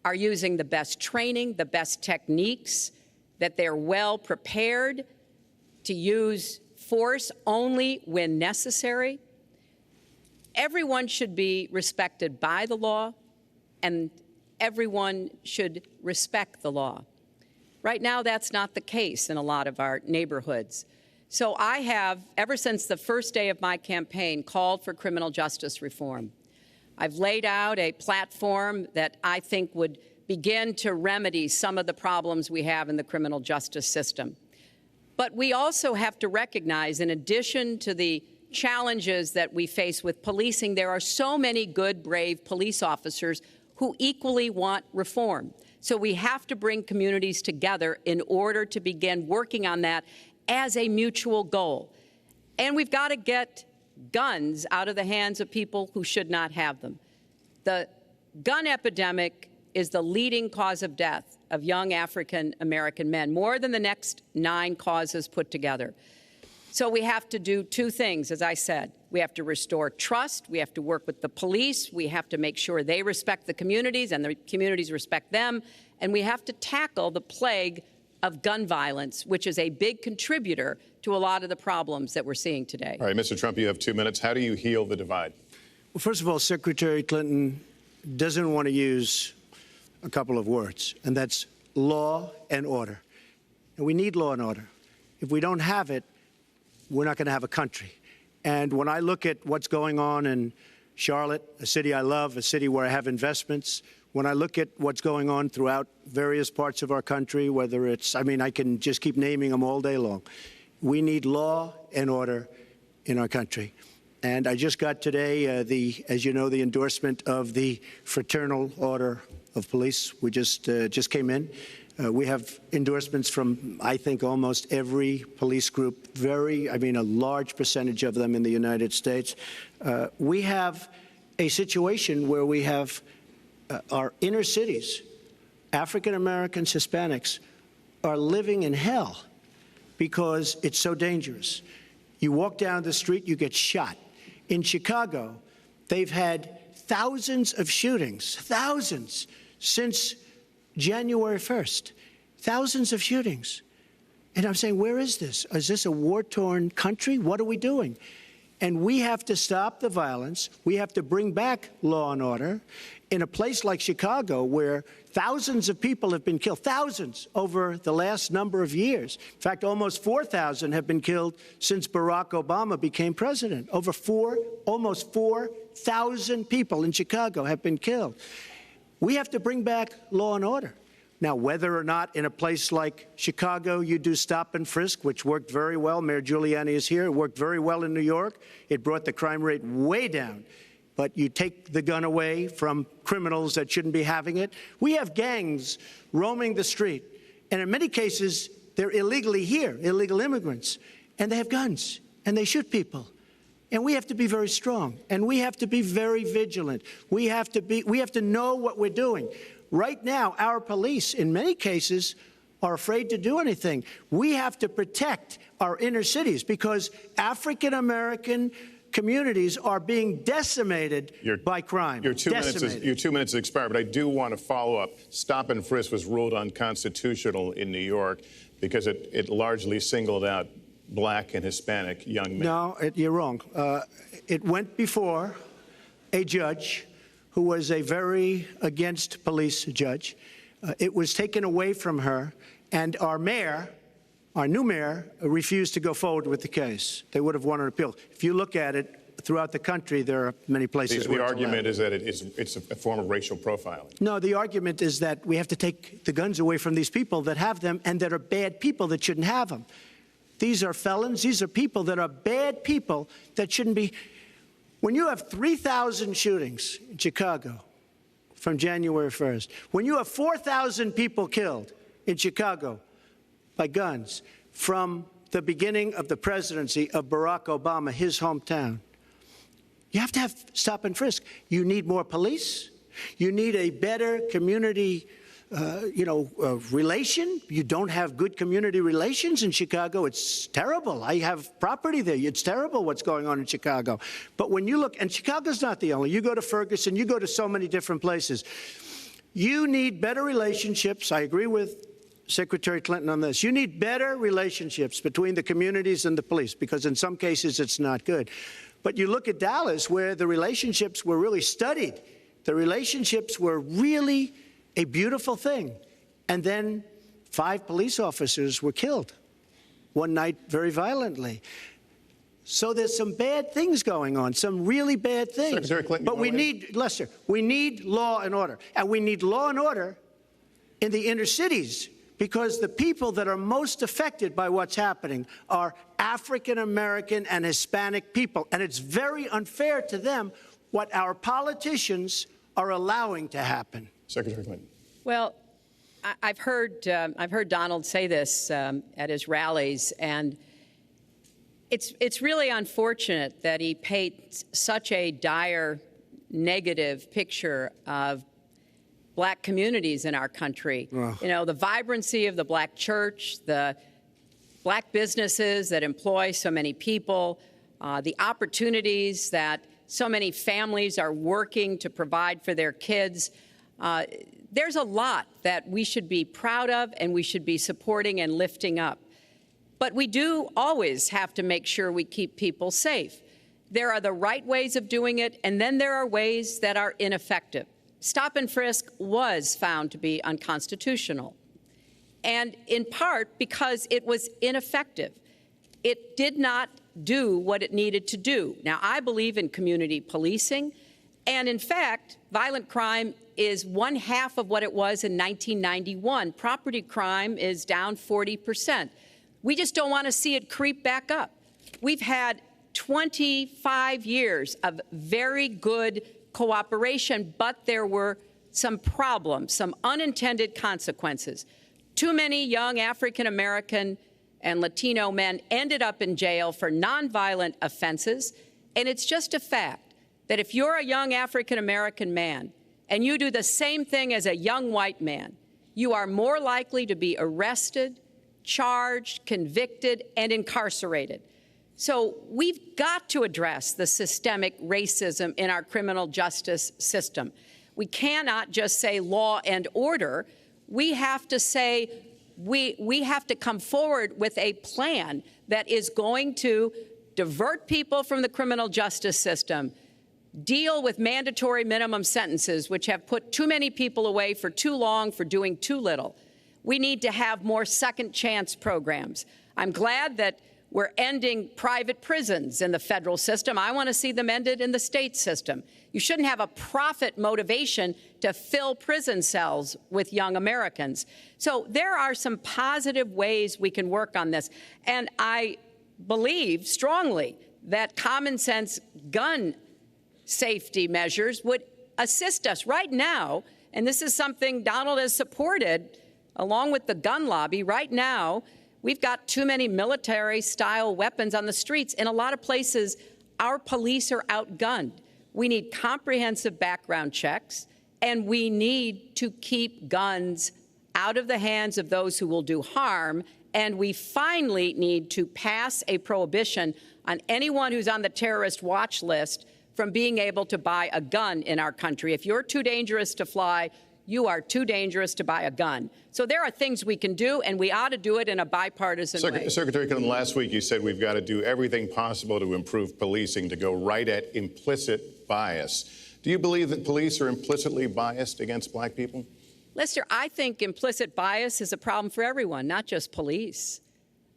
are using the best training, the best techniques, that they're well prepared to use force only when necessary. Everyone should be respected by the law, and everyone should respect the law. Right now, that's not the case in a lot of our neighborhoods. So I have, ever since the first day of my campaign, called for criminal justice reform. I've laid out a platform that I think would begin to remedy some of the problems we have in the criminal justice system. But we also have to recognize, in addition to the challenges that we face with policing, there are so many good, brave police officers who equally want reform. So we have to bring communities together in order to begin working on that as a mutual goal. And we've got to get guns out of the hands of people who should not have them. The gun epidemic is the leading cause of death of young African-American men, more than the next 9 causes put together. So we have to do 2 things, as I said. We have to restore trust. We have to work with the police. We have to make sure they respect the communities and the communities respect them. And we have to tackle the plague of gun violence, which is a big contributor to a lot of the problems that we're seeing today. All right, Mr. Trump, you have 2 minutes. How do you heal the divide? Well, first of all, Secretary Clinton doesn't want to use a couple of words, and that's law and order. And we need law and order. If we don't have it, we're not going to have a country. And when I look at what's going on in Charlotte, a city I love, a city where I have investments, when I look at what's going on throughout various parts of our country, whether it's, I can just keep naming them all day long. We need law and order in our country. And I just got today, as you know, the endorsement of the Fraternal Order of Police. We just came in. We have endorsements from, I think, almost every police group, a large percentage of them in the United States. We have a situation where we have our inner cities, African Americans, Hispanics, are living in hell because it's so dangerous. You walk down the street, you get shot. In Chicago, they've had thousands of shootings, thousands, since January 1st, thousands of shootings. And I'm saying, where is this? Is this a war-torn country? What are we doing? And we have to stop the violence. We have to bring back law and order. In a place like Chicago, where thousands of people have been killed, thousands over the last number of years. In fact, almost 4,000 have been killed since Barack Obama became president. Almost 4,000 people in Chicago have been killed. We have to bring back law and order. Now, whether or not in a place like Chicago you do stop and frisk, which worked very well, Mayor Giuliani is here, it worked very well in New York. It brought the crime rate way down. But you take the gun away from criminals that shouldn't be having it. We have gangs roaming the street, and in many cases, they're illegally here, illegal immigrants, and they have guns, and they shoot people. And we have to be very strong, and we have to be very vigilant. We have to know what we're doing. Right now, our police, in many cases, are afraid to do anything. We have to protect our inner cities because African-American communities are being decimated by crime. Your 2 minutes has expired, but I do want to follow up. Stop and frisk was ruled unconstitutional in New York because it largely singled out Black and Hispanic young men. No, you're wrong. It went before a judge who was a very against police judge. It was taken away from her, and our new mayor, refused to go forward with the case. They would have won an appeal. If you look at it throughout the country, there are many places where the argument is that it's a form of racial profiling. No, the argument is that we have to take the guns away from these people that have them and that are bad people that shouldn't have them. These are felons. These are people that are bad people that shouldn't be. When you have 3,000 shootings in Chicago from January 1st, when you have 4,000 people killed in Chicago by guns from the beginning of the presidency of Barack Obama, his hometown, you have to have stop and frisk. You need more police. You need a better community relation. You don't have good community relations in Chicago. It's terrible. I have property there. It's terrible what's going on in Chicago. But when you look, and Chicago's not the only, you go to Ferguson, you go to so many different places. You need better relationships. I agree with Secretary Clinton on this. You need better relationships between the communities and the police, because in some cases it's not good. But you look at Dallas, where the relationships were really studied. The relationships were really a beautiful thing. And then 5 police officers were killed one night very violently. So there's some bad things going on, some really bad things. Secretary Clinton, but we need, Lester, we need law and order. And we need law and order in the inner cities, because the people that are most affected by what's happening are African American and Hispanic people. And it's very unfair to them what our politicians are allowing to happen. Secretary Clinton. Well, I've heard Donald say this at his rallies, and it's really unfortunate that he paints such a dire, negative picture of Black communities in our country. Ugh. You know, the vibrancy of the Black church, the Black businesses that employ so many people, the opportunities that so many families are working to provide for their kids. There's a lot that we should be proud of and we should be supporting and lifting up. But we do always have to make sure we keep people safe. There are the right ways of doing it, and then there are ways that are ineffective. Stop and frisk was found to be unconstitutional, and in part because it was ineffective. It did not do what it needed to do. Now, I believe in community policing, and in fact, violent crime is 1/2 of what it was in 1991. Property crime is down 40%. We just don't want to see it creep back up. We've had 25 years of very good cooperation, but there were some problems, some unintended consequences. Too many young African American and Latino men ended up in jail for nonviolent offenses, and it's just a fact that if you're a young African American man and you do the same thing as a young white man, you are more likely to be arrested, charged, convicted, and incarcerated. So we've got to address the systemic racism in our criminal justice system. We cannot just say law and order. We have to say we have to come forward with a plan that is going to divert people from the criminal justice system, deal with mandatory minimum sentences, which have put too many people away for too long for doing too little. We need to have more second chance programs. I'm glad that we're ending private prisons in the federal system. I want to see them ended in the state system. You shouldn't have a profit motivation to fill prison cells with young Americans. So there are some positive ways we can work on this. And I believe strongly that common sense gun safety measures would assist us right now. And this is something Donald has supported along with the gun lobby. Right now, we've got too many military-style weapons on the streets. In a lot of places, our police are outgunned. We need comprehensive background checks, and we need to keep guns out of the hands of those who will do harm. And we finally need to pass a prohibition on anyone who's on the terrorist watch list from being able to buy a gun in our country. If you're too dangerous to fly, you are too dangerous to buy a gun. So there are things we can do, and we ought to do it in a bipartisan way. Secretary Clinton, last week you said we've got to do everything possible to improve policing, to go right at implicit bias. Do you believe that police are implicitly biased against Black people? Lester, I think implicit bias is a problem for everyone, not just police.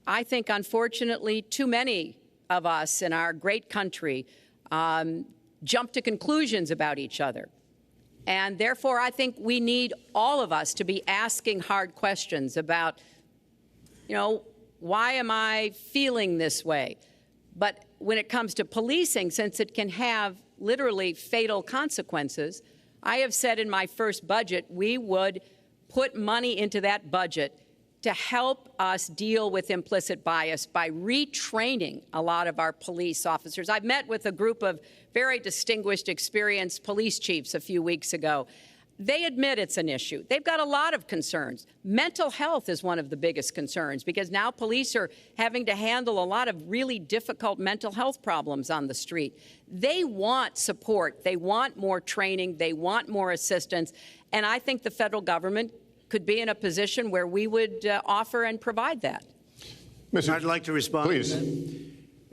I think, unfortunately, too many of us in our great country jump to conclusions about each other. And therefore, I think we need all of us to be asking hard questions about, why am I feeling this way? But when it comes to policing, since it can have literally fatal consequences, I have said in my first budget we would put money into that budget to help us deal with implicit bias by retraining a lot of our police officers. I've met with a group of very distinguished, experienced police chiefs a few weeks ago. they admit it's an issue. They've got a lot of concerns. Mental health is one of the biggest concerns because now police are having to handle a lot of really difficult mental health problems on the street. They want support. They want more training. They want more assistance. And I think the federal government could be in a position where we would offer and provide that. I'd like to respond. Please.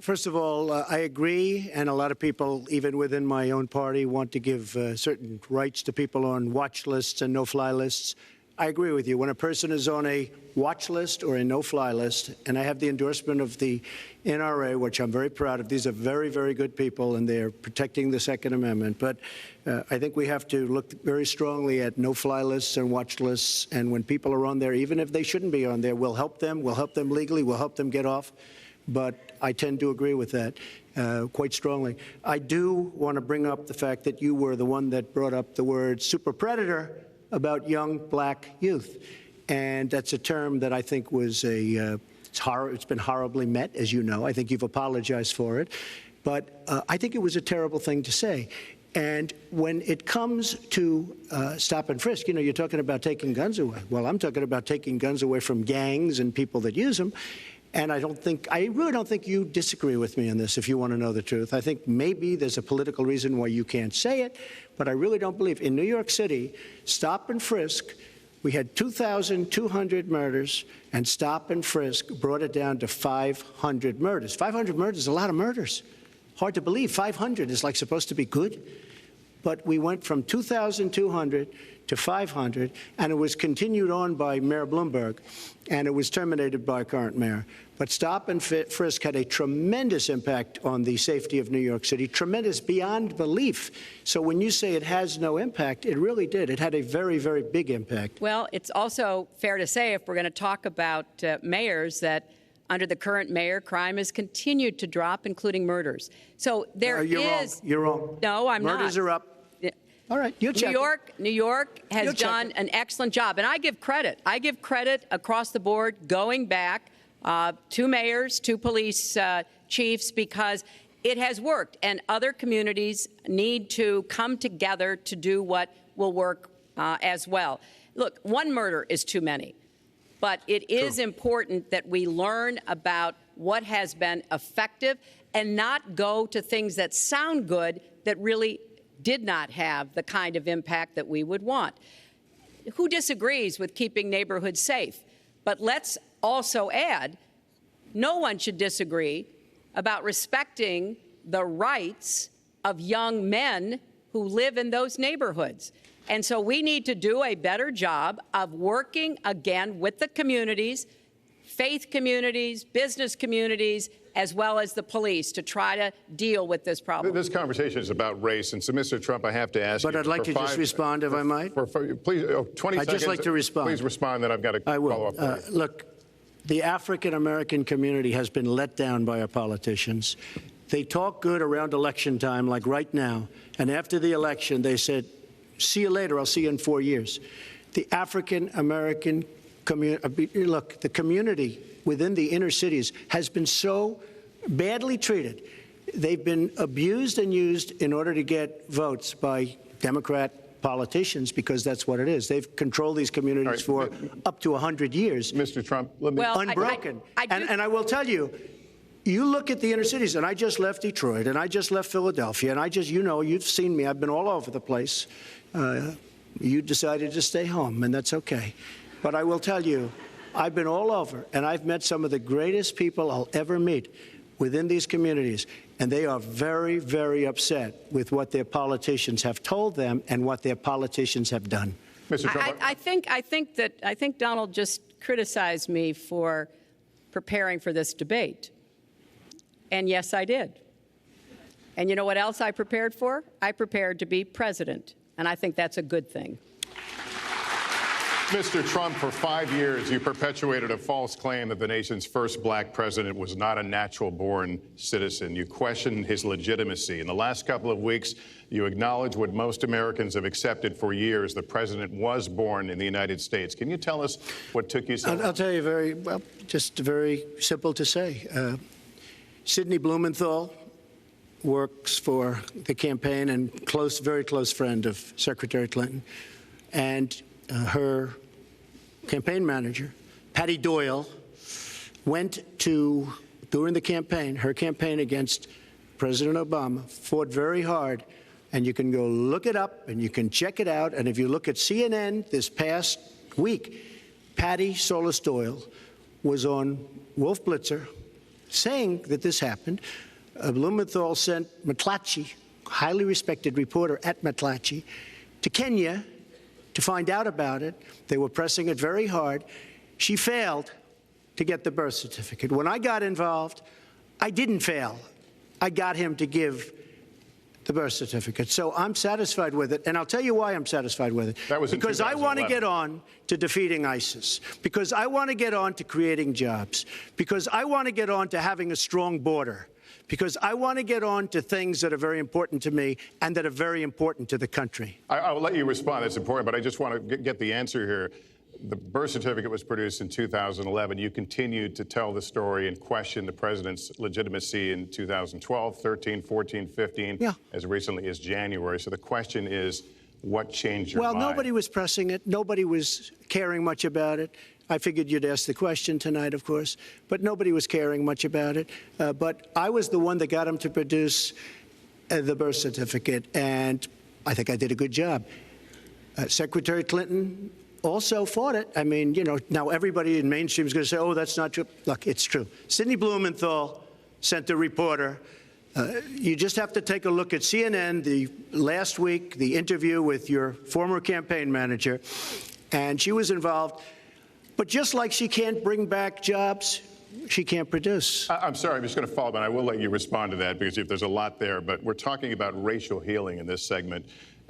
First of all, I agree, and a lot of people, even within my own party, want to give certain rights to people on watch lists and no-fly lists. I agree with you. When a person is on a watch list or a no-fly list, and I have the endorsement of the NRA, which I'm very proud of. These are very, very good people, and they're protecting the Second Amendment. But I think we have to look very strongly at no-fly lists and watch lists, and when people are on there, even if they shouldn't be on there, we'll help them legally, we'll help them get off. But I tend to agree with that quite strongly. I do want to bring up the fact that you were the one that brought up the word super predator about young black youth. And that's a term that I think was it's been horribly met, as you know. I think you've apologized for it. But I think it was a terrible thing to say. And when it comes to stop and frisk, you know, you're talking about taking guns away. Well, I'm talking about taking guns away from gangs and people that use them. And I really don't think you disagree with me on this, if you want to know the truth. I think maybe there's a political reason why you can't say it, but I really don't believe. In New York City, stop and frisk, we had 2,200 murders, and stop and frisk brought it down to 500 murders. 500 murders is a lot of murders. Hard to believe. 500 is like supposed to be good. But we went from 2,200 to 500, and it was continued on by Mayor Bloomberg, and it was terminated by current mayor. But stop and frisk had a tremendous impact on the safety of New York City, tremendous beyond belief. So when you say it has no impact, it really did. It had a very, very big impact. Well, it's also fair to say, if we're going to talk about mayors, that under the current mayor, crime has continued to drop, including murders. So there you're is... wrong. You're wrong. No, I'm not. Murders are up. All right, you check. New York has done an excellent job, and I give credit. I give credit across the board, going back to mayors, to police chiefs, because it has worked, and other communities need to come together to do what will work as well. Look, one murder is too many, but it is important that we learn about what has been effective and not go to things that sound good that really did not have the kind of impact that we would want. Who disagrees with keeping neighborhoods safe? But let's also add, no one should disagree about respecting the rights of young men who live in those neighborhoods. And so we need to do a better job of working again with the communities, faith communities, business communities, as well as the police, to try to deal with this problem. This conversation is about race, and so, Mr. Trump, I have to ask you. But I'd like to just respond, if I might. Please, 20 seconds. I'd just like to respond. Please respond, then I've got to follow up. Look, the African-American community has been let down by our politicians. They talk good around election time, like right now, and after the election, they said, see you later, I'll see you in 4 years. The African-American community, look, the community within the inner cities has been so badly treated. They've been abused and used in order to get votes by Democrat politicians, because that's what it is. They've controlled these communities for up to 100 years. Mr. Trump, let me... Well, unbroken. And I will tell you, you look at the inner cities, and I just left Detroit, and I just left Philadelphia, and I just, you know, you've seen me. I've been all over the place. You decided to stay home, and that's okay. But I will tell you, I've been all over, and I've met some of the greatest people I'll ever meet within these communities, and they are very, very upset with what their politicians have told them and what their politicians have done. Mr. Trump, I think Donald just criticized me for preparing for this debate, and yes, I did. And you know what else I prepared for? I prepared to be president, and I think that's a good thing. Mr. Trump, for 5 years, you perpetuated a false claim that the nation's first black president was not a natural-born citizen. You questioned his legitimacy. In the last couple of weeks, you acknowledged what most Americans have accepted for years: the president was born in the United States. Can you tell us what took you so long? I'll tell you just very simple to say. Sidney Blumenthal works for the campaign and very close friend of Secretary Clinton. and her campaign manager, Patty Doyle, went to, during the campaign, her campaign against President Obama, fought very hard. And you can go look it up and you can check it out. And if you look at CNN this past week, Patty Solis Doyle was on Wolf Blitzer saying that this happened. Blumenthal sent McClatchy, highly respected reporter at McClatchy, to Kenya to find out about it. They were pressing it very hard. She failed to get the birth certificate. When I got involved, I didn't fail. I got him to give the birth certificate. So I'm satisfied with it, and I'll tell you why I'm satisfied with it. That was because I want to get on to defeating ISIS, because I want to get on to creating jobs, because I want to get on to having a strong border, because I want to get on to things that are very important to me and that are very important to the country. I'll let you respond. That's important, but I just want to get the answer here. The birth certificate was produced in 2011. You continued to tell the story and question the president's legitimacy in 2012, 13, 14, 15, as recently as January. So the question is, what changed your mind? Well, nobody was pressing it. Nobody was caring much about it. I figured you'd ask the question tonight, of course, but nobody was caring much about it. But I was the one that got him to produce the birth certificate, and I think I did a good job. Secretary Clinton also fought it. I mean, you know, now everybody in mainstream is going to say, oh, that's not true. Look, it's true. Sidney Blumenthal sent a reporter. You just have to take a look at CNN last week, the interview with your former campaign manager, and she was involved. But just like she can't bring back jobs, she can't produce. I'm sorry, I'm just going to follow up, and I will let you respond to that because there's a lot there. But we're talking about racial healing in this segment.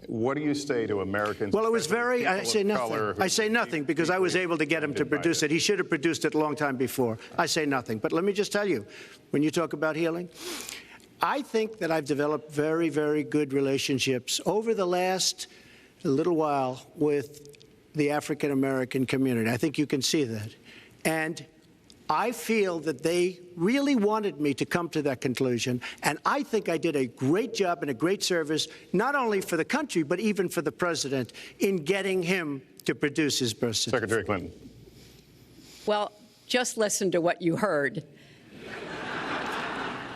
What do you say to Americans? Well, it was very, I say nothing. I say nothing because I was able to get him to produce it. He should have produced it a long time before. I say nothing. But let me just tell you, when you talk about healing, I think that I've developed very, very good relationships over the last little while with the African-American community. I think you can see that. And I feel that they really wanted me to come to that conclusion, and I think I did a great job and a great service, not only for the country, but even for the president, in getting him to produce his birth certificate. Secretary Clinton. Well, just listen to what you heard.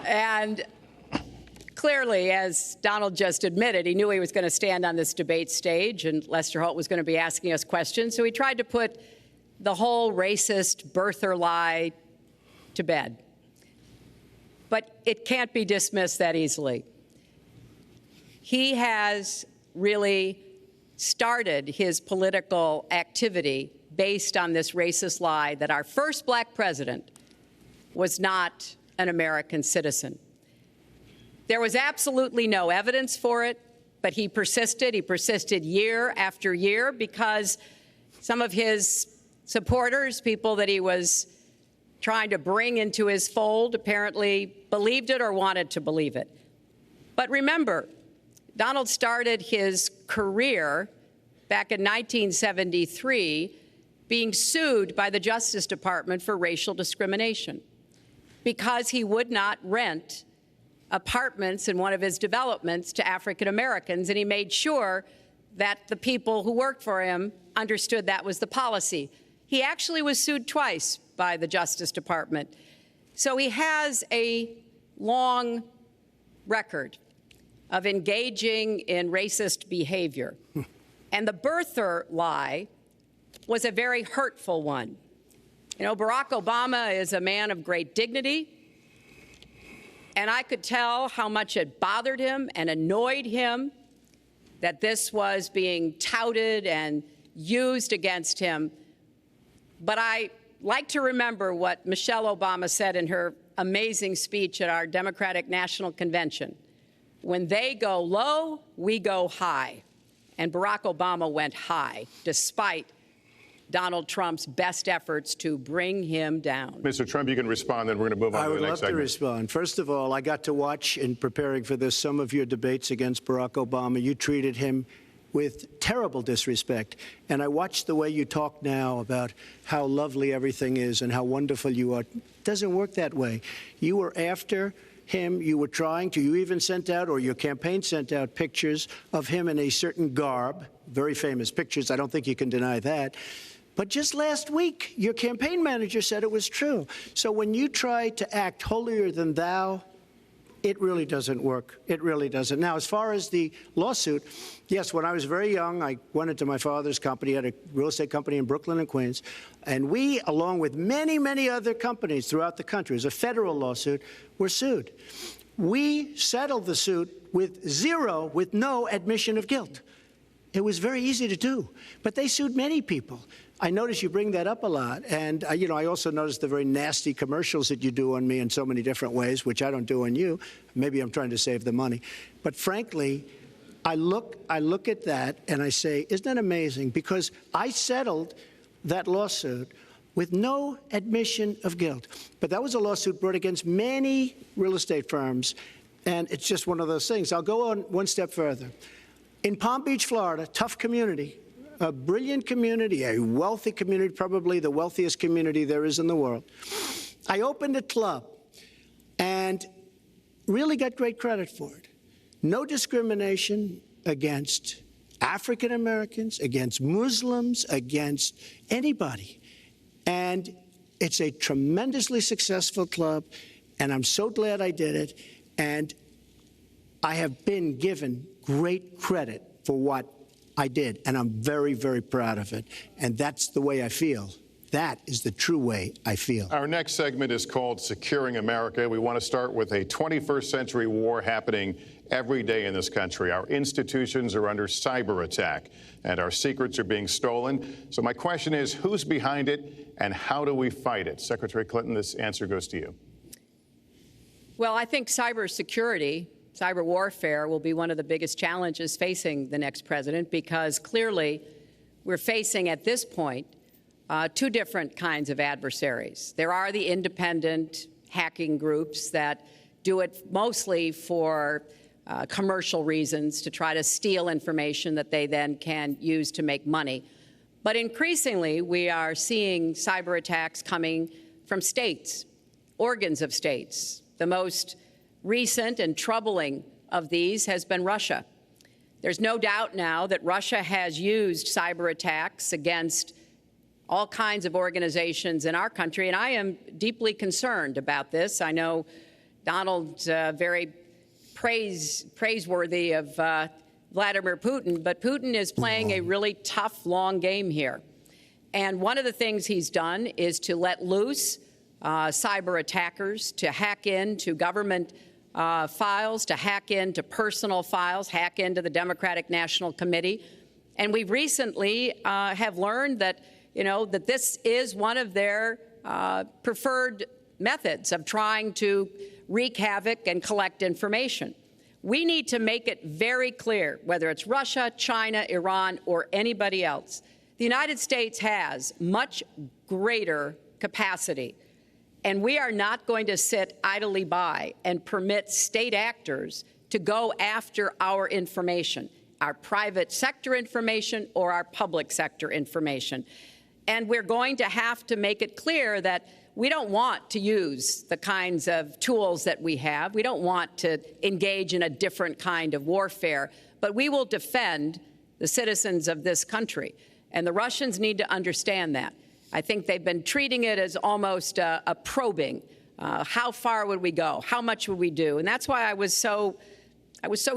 And clearly, as Donald just admitted, he knew he was going to stand on this debate stage, and Lester Holt was going to be asking us questions, so he tried to put the whole racist birther lie to bed. But it can't be dismissed that easily. He has really started his political activity based on this racist lie that our first black president was not an American citizen. There was absolutely no evidence for it, but he persisted. He persisted year after year because some of his supporters, people that he was trying to bring into his fold, apparently believed it or wanted to believe it. But remember, Donald started his career back in 1973 being sued by the Justice Department for racial discrimination because he would not rent apartments in one of his developments to African Americans, and he made sure that the people who worked for him understood that was the policy. He actually was sued twice by the Justice Department. So he has a long record of engaging in racist behavior. And the birther lie was a very hurtful one. You know, Barack Obama is a man of great dignity, and I could tell how much it bothered him and annoyed him that this was being touted and used against him. But I like to remember what Michelle Obama said in her amazing speech at our Democratic National Convention. When they go low, we go high. And Barack Obama went high, despite Donald Trump's best efforts to bring him down. Mr. Trump, you can respond, then we're going to move on to the next segment. I would love to respond. First of all, I got to watch, in preparing for this, some of your debates against Barack Obama. You treated him with terrible disrespect. And I watched the way you talk now about how lovely everything is and how wonderful you are. It doesn't work that way. You were after him. You even sent out, or your campaign sent out, pictures of him in a certain garb, very famous pictures. I don't think you can deny that. But just last week, your campaign manager said it was true. So when you try to act holier than thou, it really doesn't work. It really doesn't. Now, as far as the lawsuit, yes, when I was very young, I went into my father's company, had a real estate company in Brooklyn and Queens, and we, along with many, many other companies throughout the country, it was a federal lawsuit, were sued. We settled the suit with no admission of guilt. It was very easy to do, but they sued many people. I notice you bring that up a lot, and I also noticed the very nasty commercials that you do on me in so many different ways, which I don't do on you. Maybe I'm trying to save the money, but frankly, I look at that and I say, isn't that amazing? Because I settled that lawsuit with no admission of guilt. But that was a lawsuit brought against many real estate firms, and it's just one of those things. I'll go on one step further. In Palm Beach, Florida, tough community, a brilliant community, a wealthy community, probably the wealthiest community there is in the world. I opened a club and really got great credit for it. No discrimination against African Americans, against Muslims, against anybody. And it's a tremendously successful club, and I'm so glad I did it. And I have been given great credit for what I did, and I'm very, very proud of it. And that's the way I feel. That is the true way I feel. Our next segment is called Securing America. We want to start with a 21st century war happening every day in this country. Our institutions are under cyber attack, and our secrets are being stolen. So my question is, who's behind it, and how do we fight it? Secretary Clinton, this answer goes to you. Well, I think cybersecurity, cyber warfare will be one of the biggest challenges facing the next president, because clearly we're facing at this point two different kinds of adversaries. There are the independent hacking groups that do it mostly for commercial reasons, to try to steal information that they then can use to make money. But increasingly, we are seeing cyber attacks coming from states, organs of states. The most recent and troubling of these has been Russia. There's no doubt now that Russia has used cyber attacks against all kinds of organizations in our country, and I am deeply concerned about this. I know Donald's very praiseworthy of Vladimir Putin, but Putin is playing a really tough, long game here. And one of the things he's done is to let loose cyber attackers to hack into government files, to hack into personal files, hack into the Democratic National Committee. And we recently have learned that, that this is one of their preferred methods of trying to wreak havoc and collect information. We need to make it very clear, whether it's Russia, China, Iran, or anybody else, the United States has much greater capacity. And we are not going to sit idly by and permit state actors to go after our information, our private sector information or our public sector information. And we're going to have to make it clear that we don't want to use the kinds of tools that we have. We don't want to engage in a different kind of warfare, but we will defend the citizens of this country. And the Russians need to understand that. I think they've been treating it as almost a probing. How far would we go? How much would we do? And that's why I was so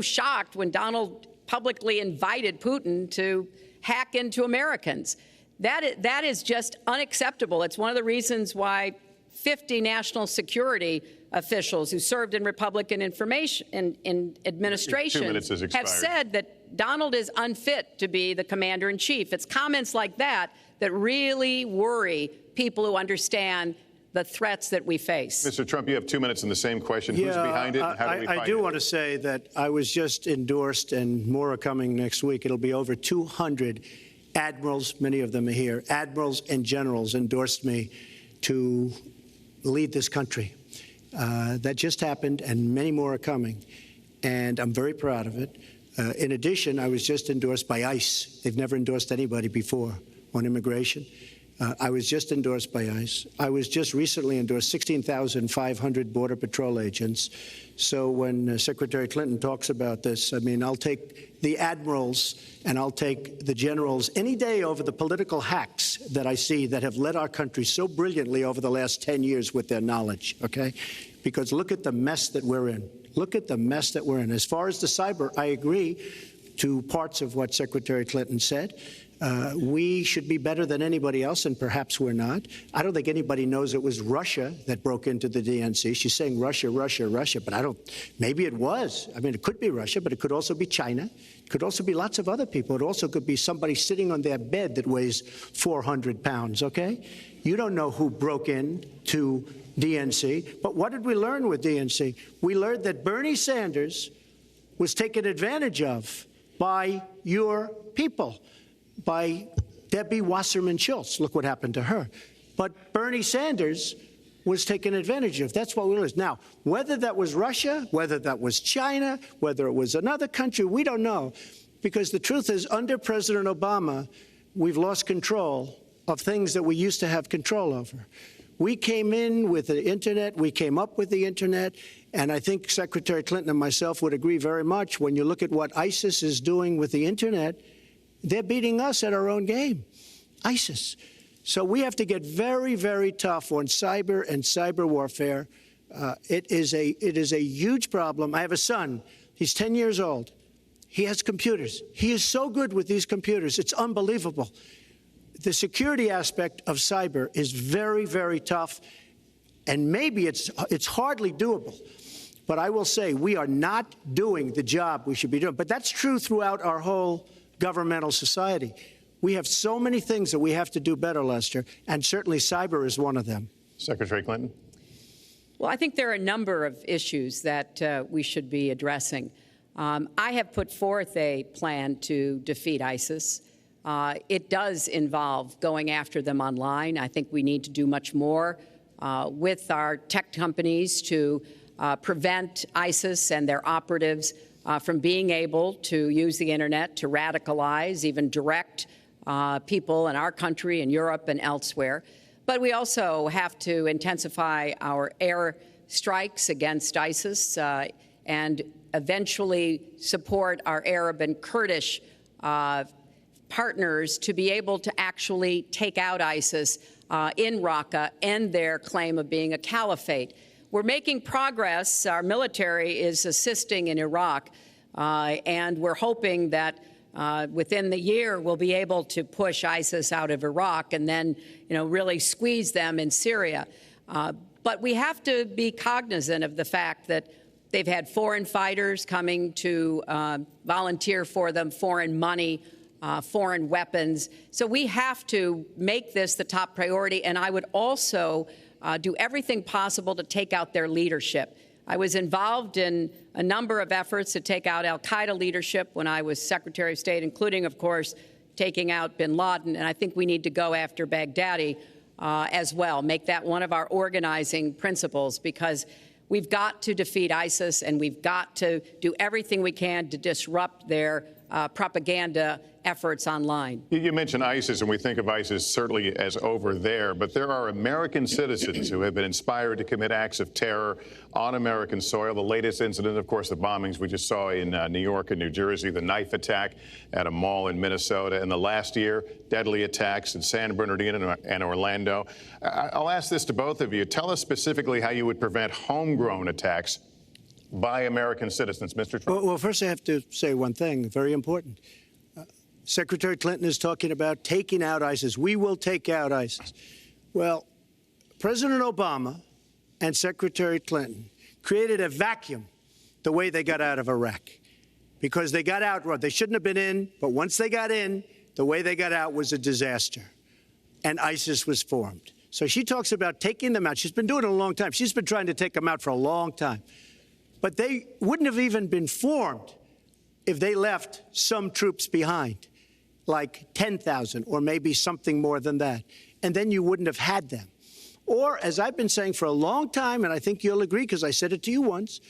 shocked when Donald publicly invited Putin to hack into Americans. That is just unacceptable. It's one of the reasons why 50 national security officials who served in Republican administration have said that Donald is unfit to be the commander-in-chief. It's comments like that that really worry people who understand the threats that we face. Mr. Trump, you have 2 minutes in the same question. Who's behind it, and how do we fight it? I do want to say that I was just endorsed, and more are coming next week. It'll be over 200 admirals, many of them are here, admirals and generals endorsed me to lead this country. That just happened, and many more are coming, and I'm very proud of it. In addition, I was just endorsed by ICE. They've never endorsed anybody before on immigration. I was just endorsed by ICE. I was just recently endorsed 16,500 Border Patrol agents. So when Secretary Clinton talks about this, I mean, I'll take the admirals and I'll take the generals any day over the political hacks that I see that have led our country so brilliantly over the last 10 years with their knowledge, okay? Because look at the mess that we're in. Look at the mess that we're in. As far as the cyber, I agree to parts of what Secretary Clinton said. We should be better than anybody else, and perhaps we're not. I don't think anybody knows it was Russia that broke into the DNC. She's saying Russia, Russia, Russia, but maybe it was. I mean, it could be Russia, but it could also be China. It could also be lots of other people. It also could be somebody sitting on their bed that weighs 400 pounds, okay? You don't know who broke in to DNC. But what did we learn with DNC? We learned that Bernie Sanders was taken advantage of by your people, by Debbie Wasserman Schultz. Look what happened to her. But Bernie Sanders was taken advantage of. That's what we learned. Now, whether that was Russia, whether that was China, whether it was another country, we don't know. Because the truth is, under President Obama, we've lost control of things that we used to have control over. We came in with the Internet. We came up with the Internet. And I think Secretary Clinton and myself would agree very much. When you look at what ISIS is doing with the Internet, they're beating us at our own game, ISIS. So we have to get very, very tough on cyber and cyber warfare. It is a huge problem. I have a son. He's 10 years old. He has computers. He is so good with these computers. It's unbelievable. The security aspect of cyber is very, very tough, and maybe it's hardly doable. But I will say we are not doing the job we should be doing. But that's true throughout our whole governmental society. We have so many things that we have to do better, Lester, and certainly cyber is one of them. Secretary Clinton? Well, I think there are a number of issues that we should be addressing. I have put forth a plan to defeat ISIS. It does involve going after them online. I think we need to do much more with our tech companies to prevent ISIS and their operatives from being able to use the Internet to radicalize, even direct people in our country and Europe and elsewhere. But we also have to intensify our air strikes against ISIS and eventually support our Arab and Kurdish partners to be able to actually take out ISIS in Raqqa and their claim of being a caliphate. We're making progress. Our military is assisting in Iraq, and we're hoping that within the year we'll be able to push ISIS out of Iraq and then, really squeeze them in Syria. But we have to be cognizant of the fact that they've had foreign fighters coming to volunteer for them, foreign money, foreign weapons. So we have to make this the top priority, and I would also do everything possible to take out their leadership. I was involved in a number of efforts to take out al-Qaeda leadership when I was Secretary of State, including, of course, taking out bin Laden. And I think we need to go after Baghdadi as well, make that one of our organizing principles, because we've got to defeat ISIS and we've got to do everything we can to disrupt their propaganda efforts online. You mentioned ISIS, and we think of ISIS certainly as over there, but there are American citizens who have been inspired to commit acts of terror on American soil. The latest incident, of course, the bombings we just saw in New York and New Jersey, the knife attack at a mall in Minnesota, and the last year, deadly attacks in San Bernardino and Orlando. I'll ask this to both of you. Tell us specifically how you would prevent homegrown attacks by American citizens, Mr. Trump. Well, first I have to say one thing, very important. Secretary Clinton is talking about taking out ISIS. We will take out ISIS. Well, President Obama and Secretary Clinton created a vacuum the way they got out of Iraq, because they got out, they shouldn't have been in, but once they got in, the way they got out was a disaster, and ISIS was formed. So she talks about taking them out. She's been doing it a long time. She's been trying to take them out for a long time. But they wouldn't have even been formed if they left some troops behind, like 10,000 or maybe something more than that. And then you wouldn't have had them. Or, as I've been saying for a long time, and I think you'll agree because I said it to you once,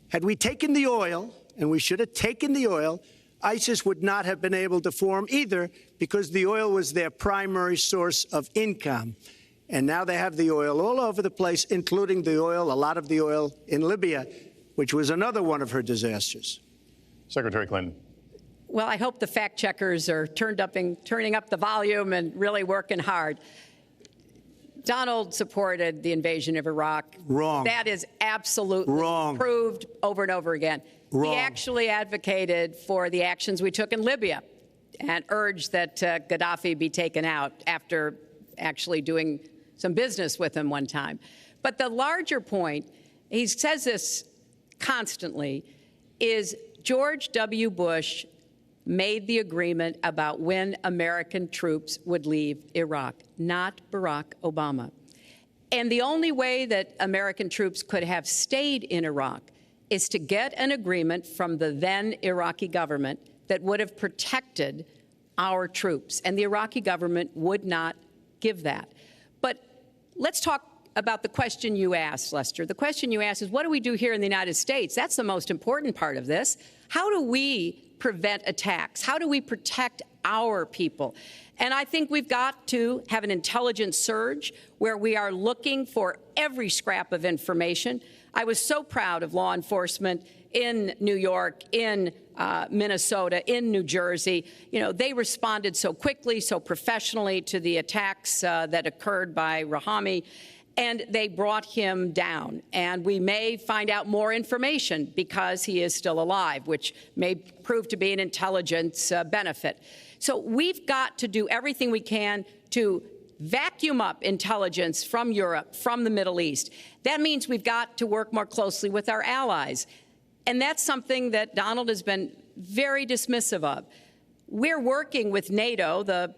had we taken the oil, and we should have taken the oil, ISIS would not have been able to form either because the oil was their primary source of income. And now they have the oil all over the place, including the oil, a lot of the oil in Libya, which was another one of her disasters. Secretary Clinton. Well, I hope the fact checkers are turning up the volume and really working hard. Donald supported the invasion of Iraq. Wrong. That is absolutely wrong. Proved over and over again. Wrong. He actually advocated for the actions we took in Libya and urged that Gaddafi be taken out after actually doing some business with him one time. But the larger point, he says this constantly, is George W. Bush made the agreement about when American troops would leave Iraq, not Barack Obama. And the only way that American troops could have stayed in Iraq is to get an agreement from the then Iraqi government that would have protected our troops. And the Iraqi government would not give that. But let's talk about the question you asked, Lester. The question you asked is, what do we do here in the United States? That's the most important part of this. How do we prevent attacks? How do we protect our people? And I think we've got to have an intelligence surge where we are looking for every scrap of information. I was so proud of law enforcement in New York, in Minnesota, in New Jersey. You know, they responded so quickly, so professionally to the attacks that occurred by Rahami, and they brought him down. And we may find out more information because he is still alive, which may prove to be an intelligence benefit. So we've got to do everything we can to vacuum up intelligence from Europe, from the Middle East. That means we've got to work more closely with our allies. And that's something that Donald has been very dismissive of. We're working with NATO, the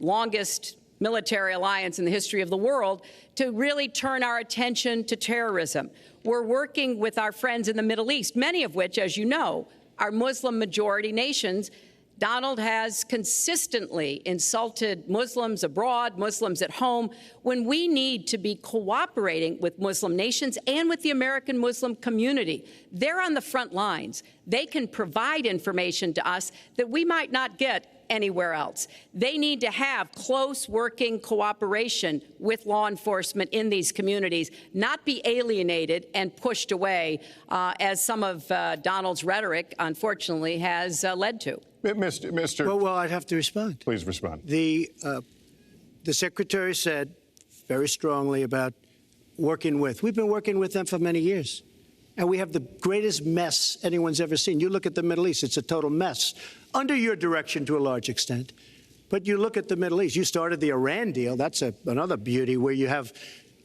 longest military alliance in the history of the world, to really turn our attention to terrorism. We're working with our friends in the Middle East, many of which, as you know, are Muslim-majority nations. Donald has consistently insulted Muslims abroad, Muslims at home, when we need to be cooperating with Muslim nations and with the American Muslim community. They're on the front lines. They can provide information to us that we might not get anywhere else. They need to have close working cooperation with law enforcement in these communities, not be alienated and pushed away, as some of Donald's rhetoric, unfortunately, has led to. Mr. Well, I'd have to respond. Please respond. The Secretary said very strongly about working with. We've been working with them for many years. And we have the greatest mess anyone's ever seen. You look at the Middle East, it's a total mess, under your direction to a large extent. But you look at the Middle East, you started the Iran deal. That's another beauty, where you have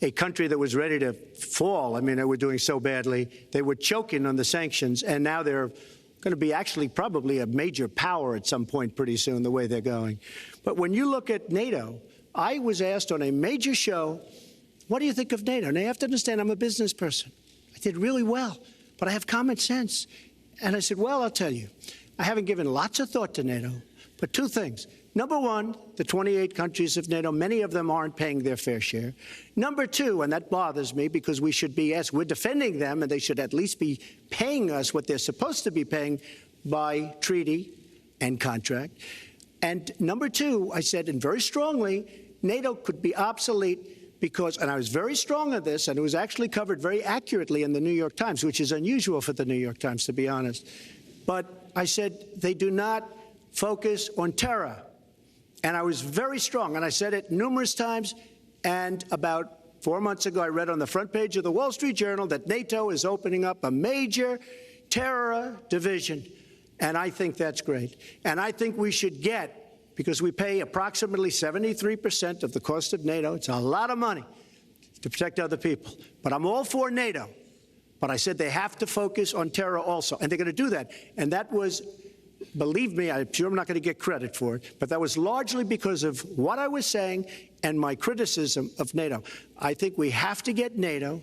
a country that was ready to fall. I mean, they were doing so badly. They were choking on the sanctions, and now they're going to be actually probably a major power at some point pretty soon, the way they're going. But when you look at NATO, I was asked on a major show, what do you think of NATO? And you have to understand, I'm a business person. I did really well, but I have common sense. And I said, well, I'll tell you, I haven't given lots of thought to NATO, but two things. Number one, the 28 countries of NATO, many of them aren't paying their fair share. Number two, and that bothers me because we should be, as we're defending them, and they should at least be paying us what they're supposed to be paying by treaty and contract. And number two, I said, and very strongly, NATO could be obsolete because, and I was very strong on this, and it was actually covered very accurately in the New York Times, which is unusual for the New York Times, to be honest. But I said they do not focus on terror. And I was very strong, and I said it numerous times. And about 4 months ago, I read on the front page of the Wall Street Journal that NATO is opening up a major terror division. And I think that's great. And I think we should get, because we pay approximately 73% of the cost of NATO. It's a lot of money to protect other people. But I'm all for NATO. But I said they have to focus on terror also. And they're going to do that. And that was, believe me, I'm sure I'm not going to get credit for it, but that was largely because of what I was saying and my criticism of NATO. I think we have to get NATO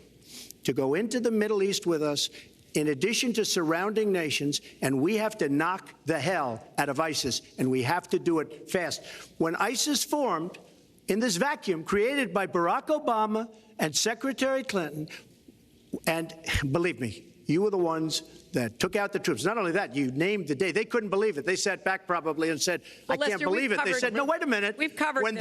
to go into the Middle East with us, in addition to surrounding nations, and we have to knock the hell out of ISIS, and we have to do it fast. When ISIS formed in this vacuum created by Barack Obama and Secretary Clinton, and believe me, You were the ones that took out the troops. Not only that, you named the day. They couldn't believe it. They sat back probably and said, I can't believe it. They said, no, wait a minute. We've covered when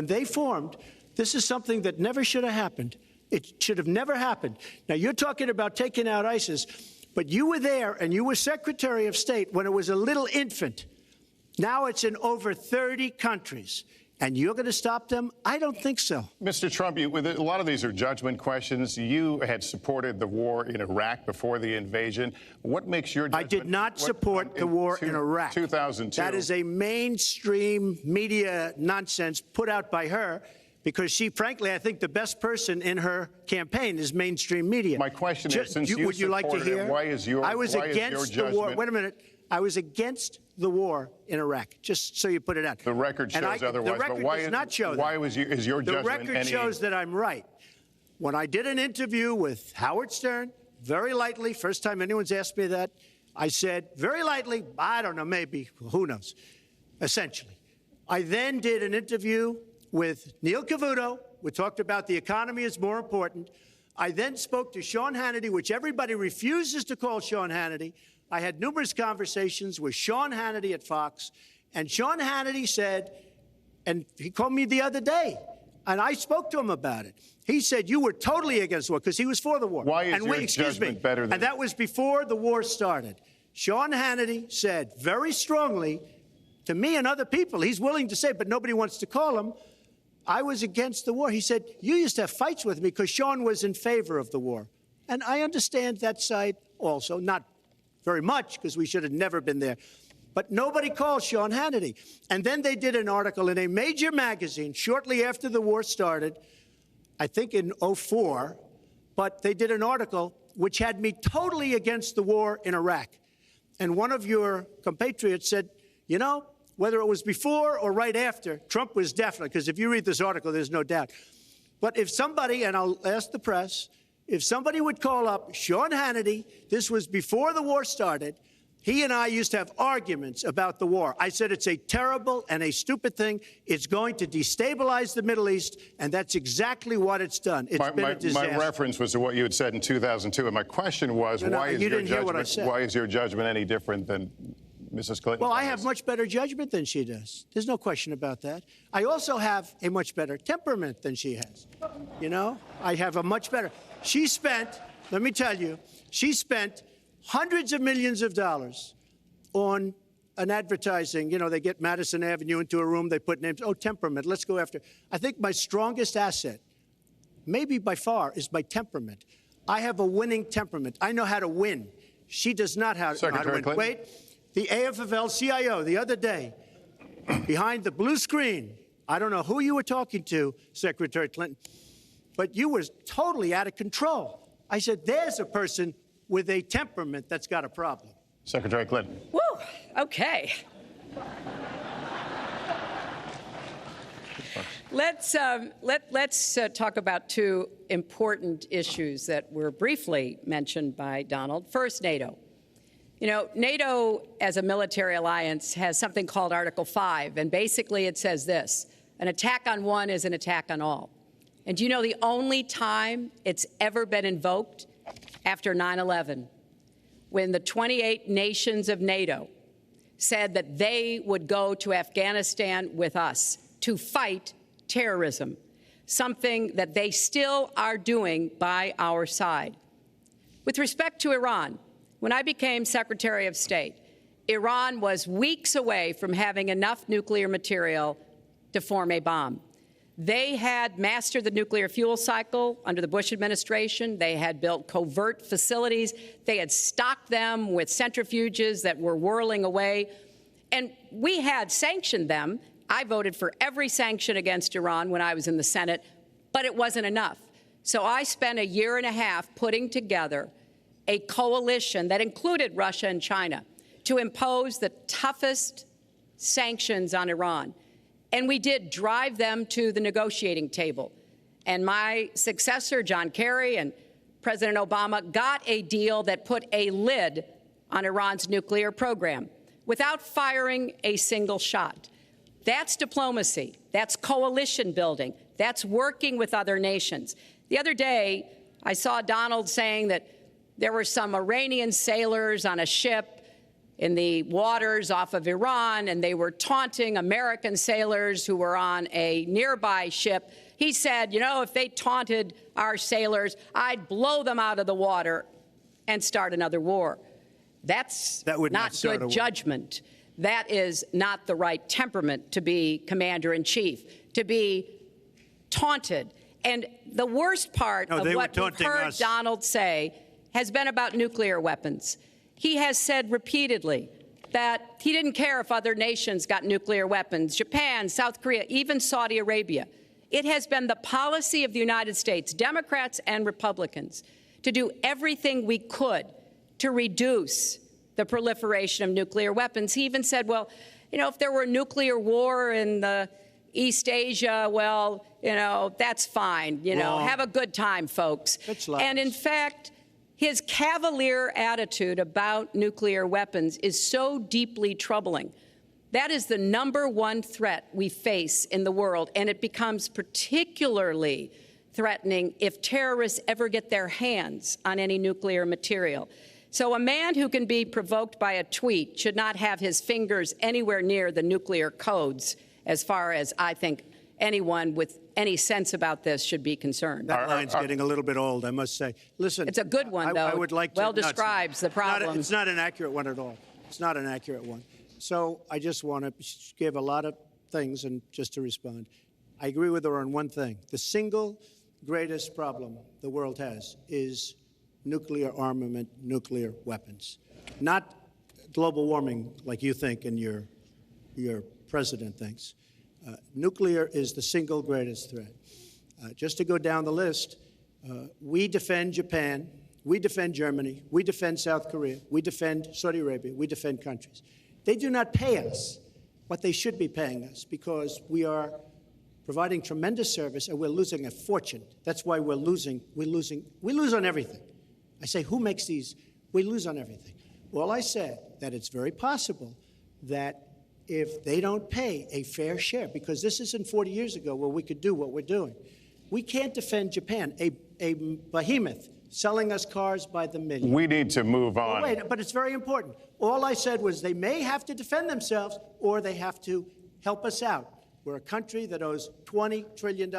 they formed, this is something that never should have happened. It should have never happened. Now, you're talking about taking out ISIS, but you were there and you were Secretary of State when it was a little infant. Now it's in over 30 countries. And you're going to stop them? I don't think so. Mr. Trump, a lot of these are judgment questions. You had supported the war in Iraq before the invasion. What makes your judgment? I did not support the war in Iraq. 2002. That is a mainstream media nonsense put out by her because she, frankly, I think the best person in her campaign is mainstream media. My question is, since you would you like to hear? Why is your I was against the war. Wait a minute. I was against the war in Iraq, just so you put it out. The record shows otherwise. The record does not show that. Why is your judgment? The record shows that I'm right. When I did an interview with Howard Stern, very lightly, first time anyone's asked me that, I said, very lightly, I don't know, maybe, who knows, essentially. I then did an interview with Neil Cavuto. We talked about the economy is more important. I then spoke to Sean Hannity, which everybody refuses to call Sean Hannity. I had numerous conversations with Sean Hannity at Fox, and Sean Hannity said, and he called me the other day, and I spoke to him about it. He said, you were totally against the war, because he was for the war. Why is your judgment better than... And that was before the war started. Sean Hannity said very strongly to me and other people, he's willing to say, but nobody wants to call him, I was against the war. He said, you used to have fights with me because Sean was in favor of the war. And I understand that side also, not very much, because we should have never been there. But nobody called Sean Hannity. And then they did an article in a major magazine shortly after the war started, I think in 2004, but they did an article which had me totally against the war in Iraq. And one of your compatriots said, you know, whether it was before or right after, Trump was definitely, because if you read this article, there's no doubt. But if somebody, and I'll ask the press, if somebody would call up Sean Hannity, this was before the war started, he and I used to have arguments about the war. I said it's a terrible and a stupid thing. It's going to destabilize the Middle East, and that's exactly what it's done. It's been a disaster. My reference was to what you had said in 2002, and my question was, why is your judgment any different than Mrs. Clinton? Well, I have much better judgment than she does. There's no question about that. I also have a much better temperament than she has. You know, I have a much better. She spent, let me tell you, she spent hundreds of millions of dollars on an advertising. You know, they get Madison Avenue into a room, they put names. Oh, temperament, let's go after. I think my strongest asset, maybe by far, is my temperament. I have a winning temperament. I know how to win. She does not know how to win. Clinton. Wait, the AFL-CIO the other day, behind the blue screen, I don't know who you were talking to, Secretary Clinton, but you were totally out of control. I said, there's a person with a temperament that's got a problem. Secretary Clinton. Woo, okay. Let's talk about two important issues that were briefly mentioned by Donald. First, NATO. You know, NATO as a military alliance has something called Article 5, and basically it says this: an attack on one is an attack on all. And do you know the only time it's ever been invoked? After 9/11, when the 28 nations of NATO said that they would go to Afghanistan with us to fight terrorism, something that they still are doing by our side. With respect to Iran, when I became Secretary of State, Iran was weeks away from having enough nuclear material to form a bomb. They had mastered the nuclear fuel cycle under the Bush administration. They had built covert facilities. They had stocked them with centrifuges that were whirling away. And we had sanctioned them. I voted for every sanction against Iran when I was in the Senate, but it wasn't enough. So I spent a year and a half putting together a coalition that included Russia and China to impose the toughest sanctions on Iran. And we did drive them to the negotiating table. And my successor, John Kerry, and President Obama got a deal that put a lid on Iran's nuclear program without firing a single shot. That's diplomacy. That's coalition building. That's working with other nations. The other day, I saw Donald saying that there were some Iranian sailors on a ship in the waters off of Iran, and they were taunting American sailors who were on a nearby ship. He said, you know, if they taunted our sailors, I'd blow them out of the water and start another war. That's not good judgment. That is not the right temperament to be commander-in-chief, to be taunted. And the worst part of what we've heard Donald say has been about nuclear weapons. He has said repeatedly that he didn't care if other nations got nuclear weapons, Japan, South Korea, even Saudi Arabia. It has been the policy of the United States, Democrats and Republicans, to do everything we could to reduce the proliferation of nuclear weapons. He even said, well, you know, if there were a nuclear war in the East Asia, well, you know, that's fine. You know, have a good time, folks. And in fact, his cavalier attitude about nuclear weapons is so deeply troubling. That is the #1 threat we face in the world, and it becomes particularly threatening if terrorists ever get their hands on any nuclear material. So a man who can be provoked by a tweet should not have his fingers anywhere near the nuclear codes, as far as I think anyone with any sense about this should be concerned. That line's getting a little bit old, I must say. Listen, it's a good one, though. I would like to, well describes the problem. It's not an accurate one at all. It's not an accurate one. So I just want to give a lot of things, and just to respond, I agree with her on one thing. The single greatest problem the world has is nuclear armament, nuclear weapons, not global warming like you think and your president thinks. Nuclear is the single greatest threat. Just to go down the list, we defend Japan, we defend Germany, we defend South Korea, we defend Saudi Arabia, we defend countries. They do not pay us what they should be paying us because we are providing tremendous service and we're losing a fortune. That's why we're losing. We lose on everything. I say, who makes these? We lose on everything. Well, I said that it's very possible that if they don't pay a fair share, because this isn't 40 years ago where we could do what we're doing. We can't defend Japan, a behemoth selling us cars by the million. We need to move on. Wait, but it's very important. All I said was they may have to defend themselves or they have to help us out. We're a country that owes $20 trillion.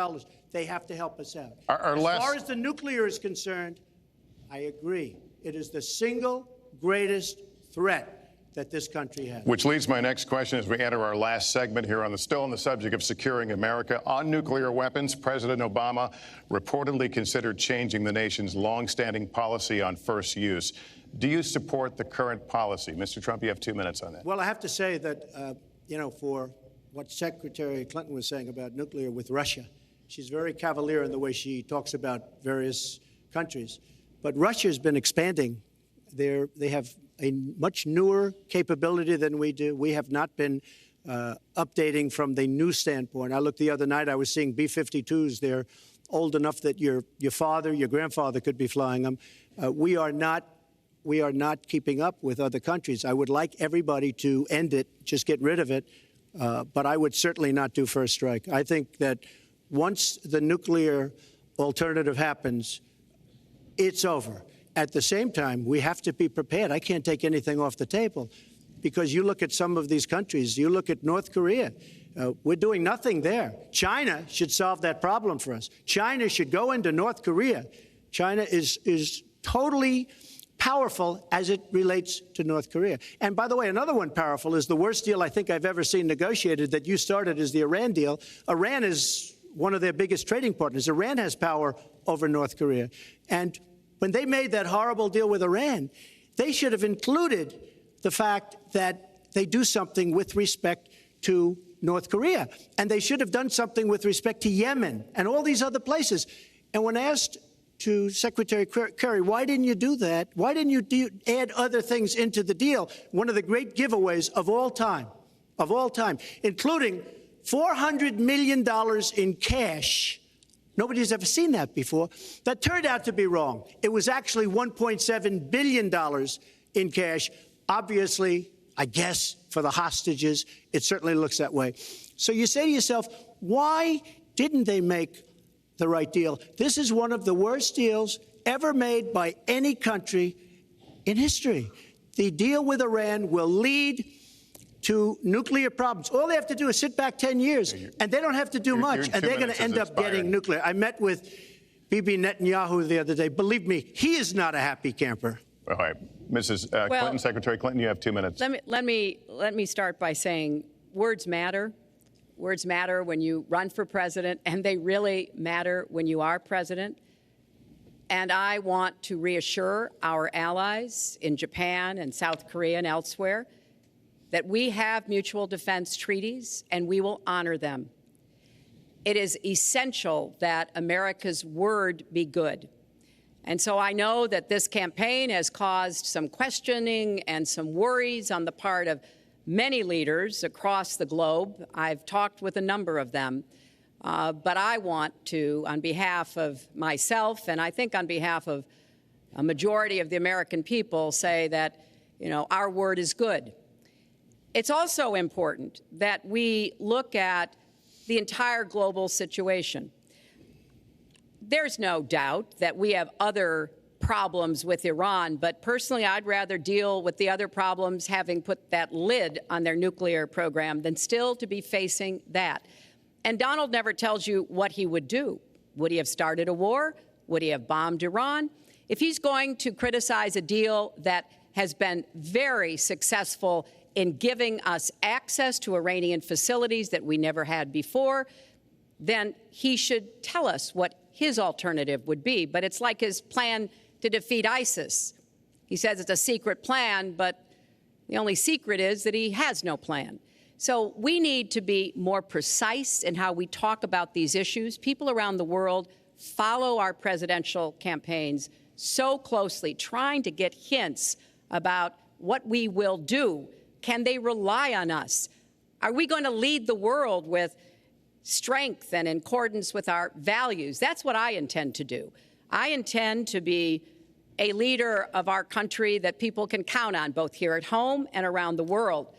They have to help us out. As far as the nuclear is concerned, I agree. It is the single greatest threat that this country has. Which leads my next question as we enter our last segment here still on the subject of securing America. On nuclear weapons, President Obama reportedly considered changing the nation's longstanding policy on first use. Do you support the current policy? Mr. Trump, you have 2 minutes on that. Well, I have to say that, for what Secretary Clinton was saying about nuclear with Russia, she's very cavalier in the way she talks about various countries. But Russia's been expanding. They have a much newer capability than we do. We have not been updating from the new standpoint. I looked the other night, I was seeing B-52s. They're old enough that your father, your grandfather could be flying them. We are not keeping up with other countries. I would like everybody to end it, just get rid of it. But I would certainly not do first strike. I think that once the nuclear alternative happens, it's over. At the same time, we have to be prepared. I can't take anything off the table because you look at some of these countries. You look at North Korea. We're doing nothing there. China should solve that problem for us. China should go into North Korea. China is totally powerful as it relates to North Korea. And by the way, another one powerful is the worst deal I think I've ever seen negotiated that you started is the Iran deal. Iran is one of their biggest trading partners. Iran has power over North Korea. And when they made that horrible deal with Iran, they should have included the fact that they do something with respect to North Korea. And they should have done something with respect to Yemen and all these other places. And when asked to Secretary Kerry, why didn't you do that? Why didn't you add other things into the deal? One of the great giveaways of all time, including $400 million in cash. Nobody's ever seen that before. That turned out to be wrong. It was actually $1.7 billion in cash. Obviously, I guess, for the hostages, it certainly looks that way. So you say to yourself, why didn't they make the right deal? This is one of the worst deals ever made by any country in history. The deal with Iran will lead to nuclear problems. All they have to do is sit back 10 years, and they don't have to do much, and they're going to end up getting nuclear. I met with Bibi Netanyahu the other day. Believe me, he is not a happy camper. All right, Mrs. Clinton, Secretary Clinton, you have 2 minutes. Let me start by saying words matter. Words matter when you run for president, and they really matter when you are president. And I want to reassure our allies in Japan and South Korea and elsewhere that we have mutual defense treaties and we will honor them. It is essential that America's word be good. And so I know that this campaign has caused some questioning and some worries on the part of many leaders across the globe. I've talked with a number of them. But I want to, on behalf of myself, and I think on behalf of a majority of the American people, say that, our word is good. It's also important that we look at the entire global situation. There's no doubt that we have other problems with Iran, but personally, I'd rather deal with the other problems having put that lid on their nuclear program than still to be facing that. And Donald never tells you what he would do. Would he have started a war? Would he have bombed Iran? If he's going to criticize a deal that has been very successful in giving us access to Iranian facilities that we never had before, then he should tell us what his alternative would be. But it's like his plan to defeat ISIS. He says it's a secret plan, but the only secret is that he has no plan. So we need to be more precise in how we talk about these issues. People around the world follow our presidential campaigns so closely, trying to get hints about what we will do. Can they rely on us? Are we going to lead the world with strength and in accordance with our values? That's what I intend to do. I intend to be a leader of our country that people can count on, both here at home and around the world,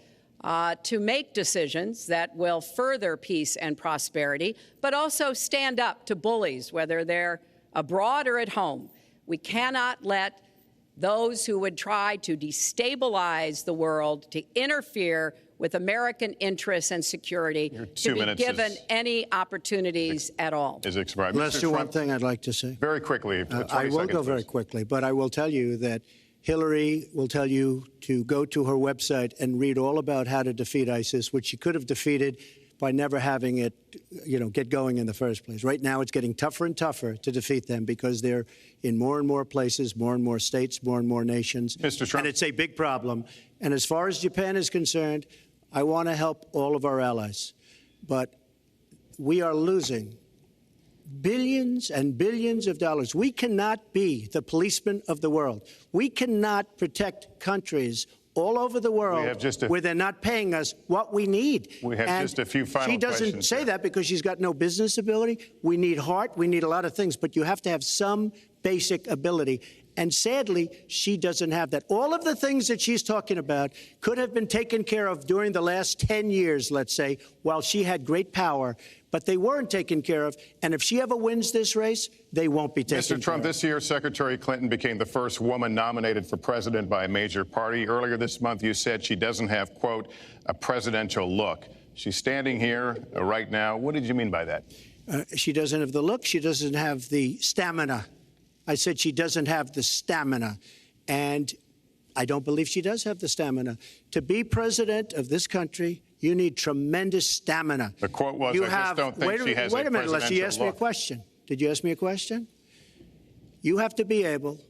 to make decisions that will further peace and prosperity, but also stand up to bullies, whether they're abroad or at home. We cannot let those who would try to destabilize the world, to interfere with American interests and security, to be given any opportunities at all. Is expired. Lester, one thing I'd like to say. Very quickly. I will go very quickly, but I will tell you that Hillary will tell you to go to her website and read all about how to defeat ISIS, which she could have defeated by never having it, get going in the first place. Right now, it's getting tougher and tougher to defeat them because they're in more and more places, more and more states, more and more nations. Mr. Trump. And it's a big problem. And as far as Japan is concerned, I want to help all of our allies. But we are losing billions and billions of dollars. We cannot be the policeman of the world. We cannot protect countries all over the world where they're not paying us what we need. We have just a few final questions. She doesn't say that because she's got no business ability. We need heart. We need a lot of things. But you have to have some basic ability. And sadly, she doesn't have that. All of the things that she's talking about could have been taken care of during the last 10 years, let's say, while she had great power. But they weren't taken care of. And if she ever wins this race, they won't be taken care of. Mr. Trump, this year, Secretary Clinton became the first woman nominated for president by a major party. Earlier this month, you said she doesn't have, quote, a presidential look. She's standing here right now. What did you mean by that? She doesn't have the look. She doesn't have the stamina. I said she doesn't have the stamina. And I don't believe she does have the stamina. To be president of this country, you need tremendous stamina. The quote was, I just don't think she has a presidential look. Wait a minute, Leslie, you asked me a question. Did you ask me a question? You have to be able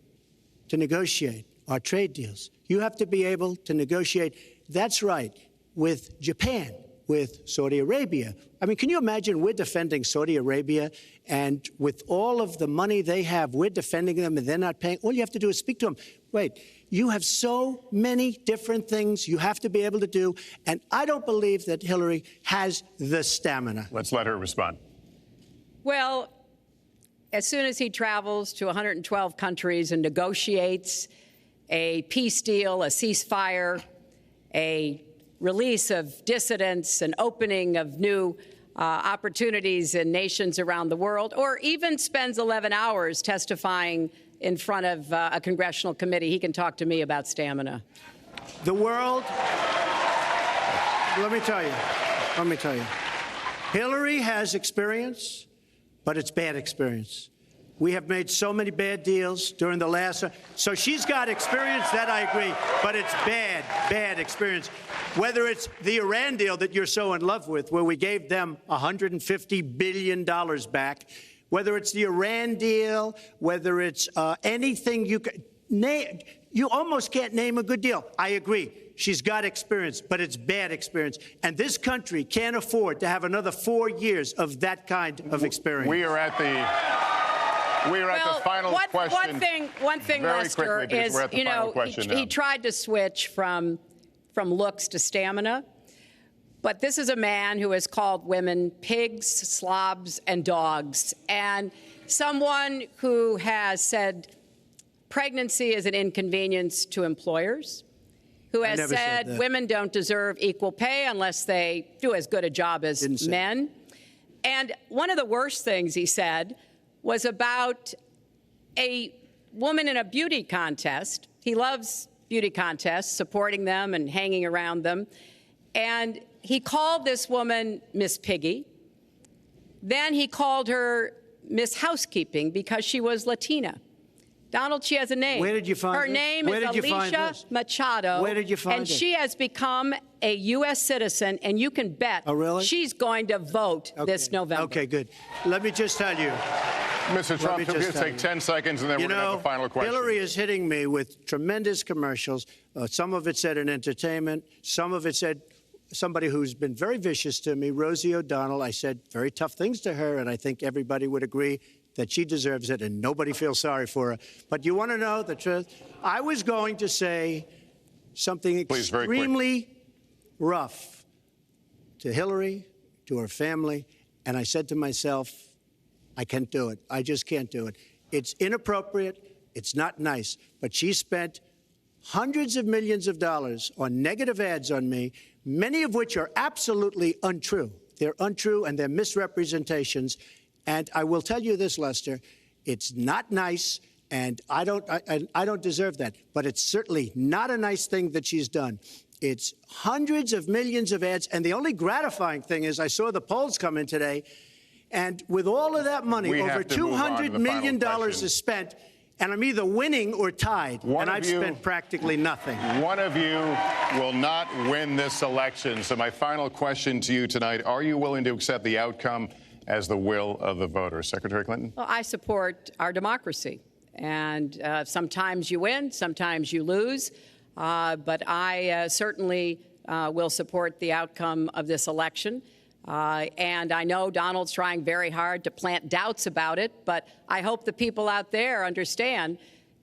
to negotiate our trade deals. You have to be able to negotiate, that's right, with Japan, with Saudi Arabia. I mean, can you imagine we're defending Saudi Arabia, and with all of the money they have, we're defending them and they're not paying? All you have to do is speak to them. Wait, you have so many different things you have to be able to do, and I don't believe that Hillary has the stamina. Let's let her respond. Well, as soon as he travels to 112 countries and negotiates a peace deal, a ceasefire, a release of dissidents, an opening of new opportunities in nations around the world, or even spends 11 hours testifying in front of a congressional committee. He can talk to me about stamina. The world, let me tell you, Hillary has experience, but it's bad experience. We have made so many bad deals during the last, so she's got experience, that I agree, but it's bad experience. Whether it's the Iran deal that you're so in love with, where we gave them $150 billion back, whether it's the Iran deal, whether it's anything you can name, you almost can't name a good deal. I agree. She's got experience, but it's bad experience. And this country can't afford to have another 4 years of that kind of experience. We are at the final question. One thing, very Lester, quickly, is, you know, he tried to switch from looks to stamina. But this is a man who has called women pigs, slobs, and dogs, and someone who has said pregnancy is an inconvenience to employers, who has said women don't deserve equal pay unless they do as good a job as men. And one of the worst things he said was about a woman in a beauty contest. He loves beauty contests, supporting them and hanging around them. And he called this woman Miss Piggy. Then he called her Miss Housekeeping because she was Latina. Donald, she has a name. Where did you find her this? name Where is did you find Alicia this? Machado. Where did you find and it? she has become a U.S. citizen, and you can bet she's going to vote this November. Okay, good. Let me just tell you. Mr. Trump, we'll just take 10 seconds, and then we're going to have the final question. Hillary is hitting me with tremendous commercials. Some of it said in entertainment. Some of it said somebody who's been very vicious to me, Rosie O'Donnell. I said very tough things to her, and I think everybody would agree that she deserves it, and nobody feels sorry for her. But you want to know the truth? I was going to say something extremely rough to Hillary, to her family, and I said to myself, I can't do it. I just can't do it. It's inappropriate. It's not nice. But she spent hundreds of millions of dollars on negative ads on me, many of which are absolutely untrue. They're untrue and they're misrepresentations. And I will tell you this, Lester, it's not nice, and I don't deserve that. But it's certainly not a nice thing that she's done. It's hundreds of millions of ads. And the only gratifying thing is I saw the polls come in today. And with all of that money, over $200 million is spent, and I'm either winning or tied, and I've spent practically nothing. One of you will not win this election. So my final question to you tonight, are you willing to accept the outcome as the will of the voters? Secretary Clinton? Well, I support our democracy. And sometimes you win, sometimes you lose. But I certainly will support the outcome of this election. And I know Donald's trying very hard to plant doubts about it, but I hope the people out there understand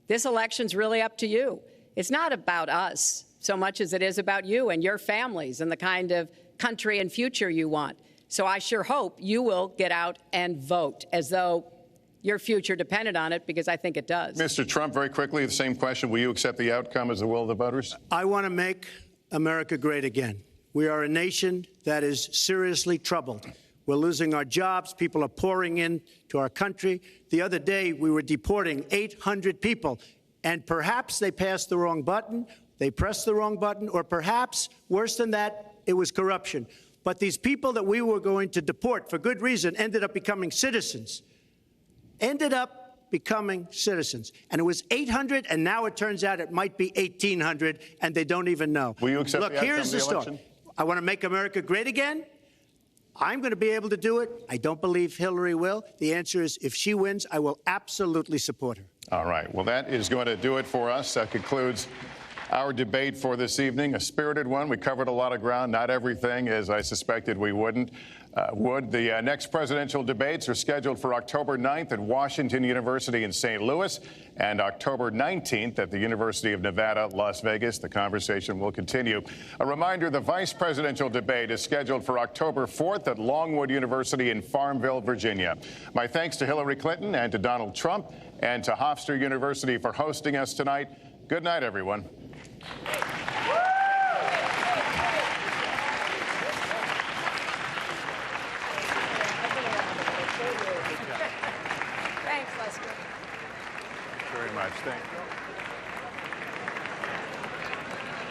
this election's really up to you. It's not about us so much as it is about you and your families and the kind of country and future you want. So I sure hope you will get out and vote as though your future depended on it, because I think it does. Mr. Trump, very quickly, the same question. Will you accept the outcome as the will of the voters? I want to make America great again. We are a nation that is seriously troubled. We're losing our jobs. People are pouring into our country. The other day, we were deporting 800 people, and perhaps they passed the wrong button, they pressed the wrong button, or perhaps, worse than that, it was corruption. But these people that we were going to deport for good reason ended up becoming citizens. And it was 800, and now it turns out it might be 1,800, and they don't even know. Will you accept the outcome here's of the the election? story. I want to make America great again. I'm going to be able to do it. I don't believe Hillary will. The answer is, if she wins, I will absolutely support her. All right. Well, that is going to do it for us. That concludes our debate for this evening. A spirited one. We covered a lot of ground, not everything, as I suspected we would. The next presidential debates are scheduled for October 9th at Washington University in St. Louis and October 19th at the University of Nevada, Las Vegas. The conversation will continue. A reminder, the vice presidential debate is scheduled for October 4th at Longwood University in Farmville, Virginia. My thanks to Hillary Clinton and to Donald Trump and to Hofstra University for hosting us tonight. Good night, everyone. Thanks, Lester. Very much. much. Thank you.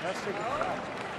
Lester,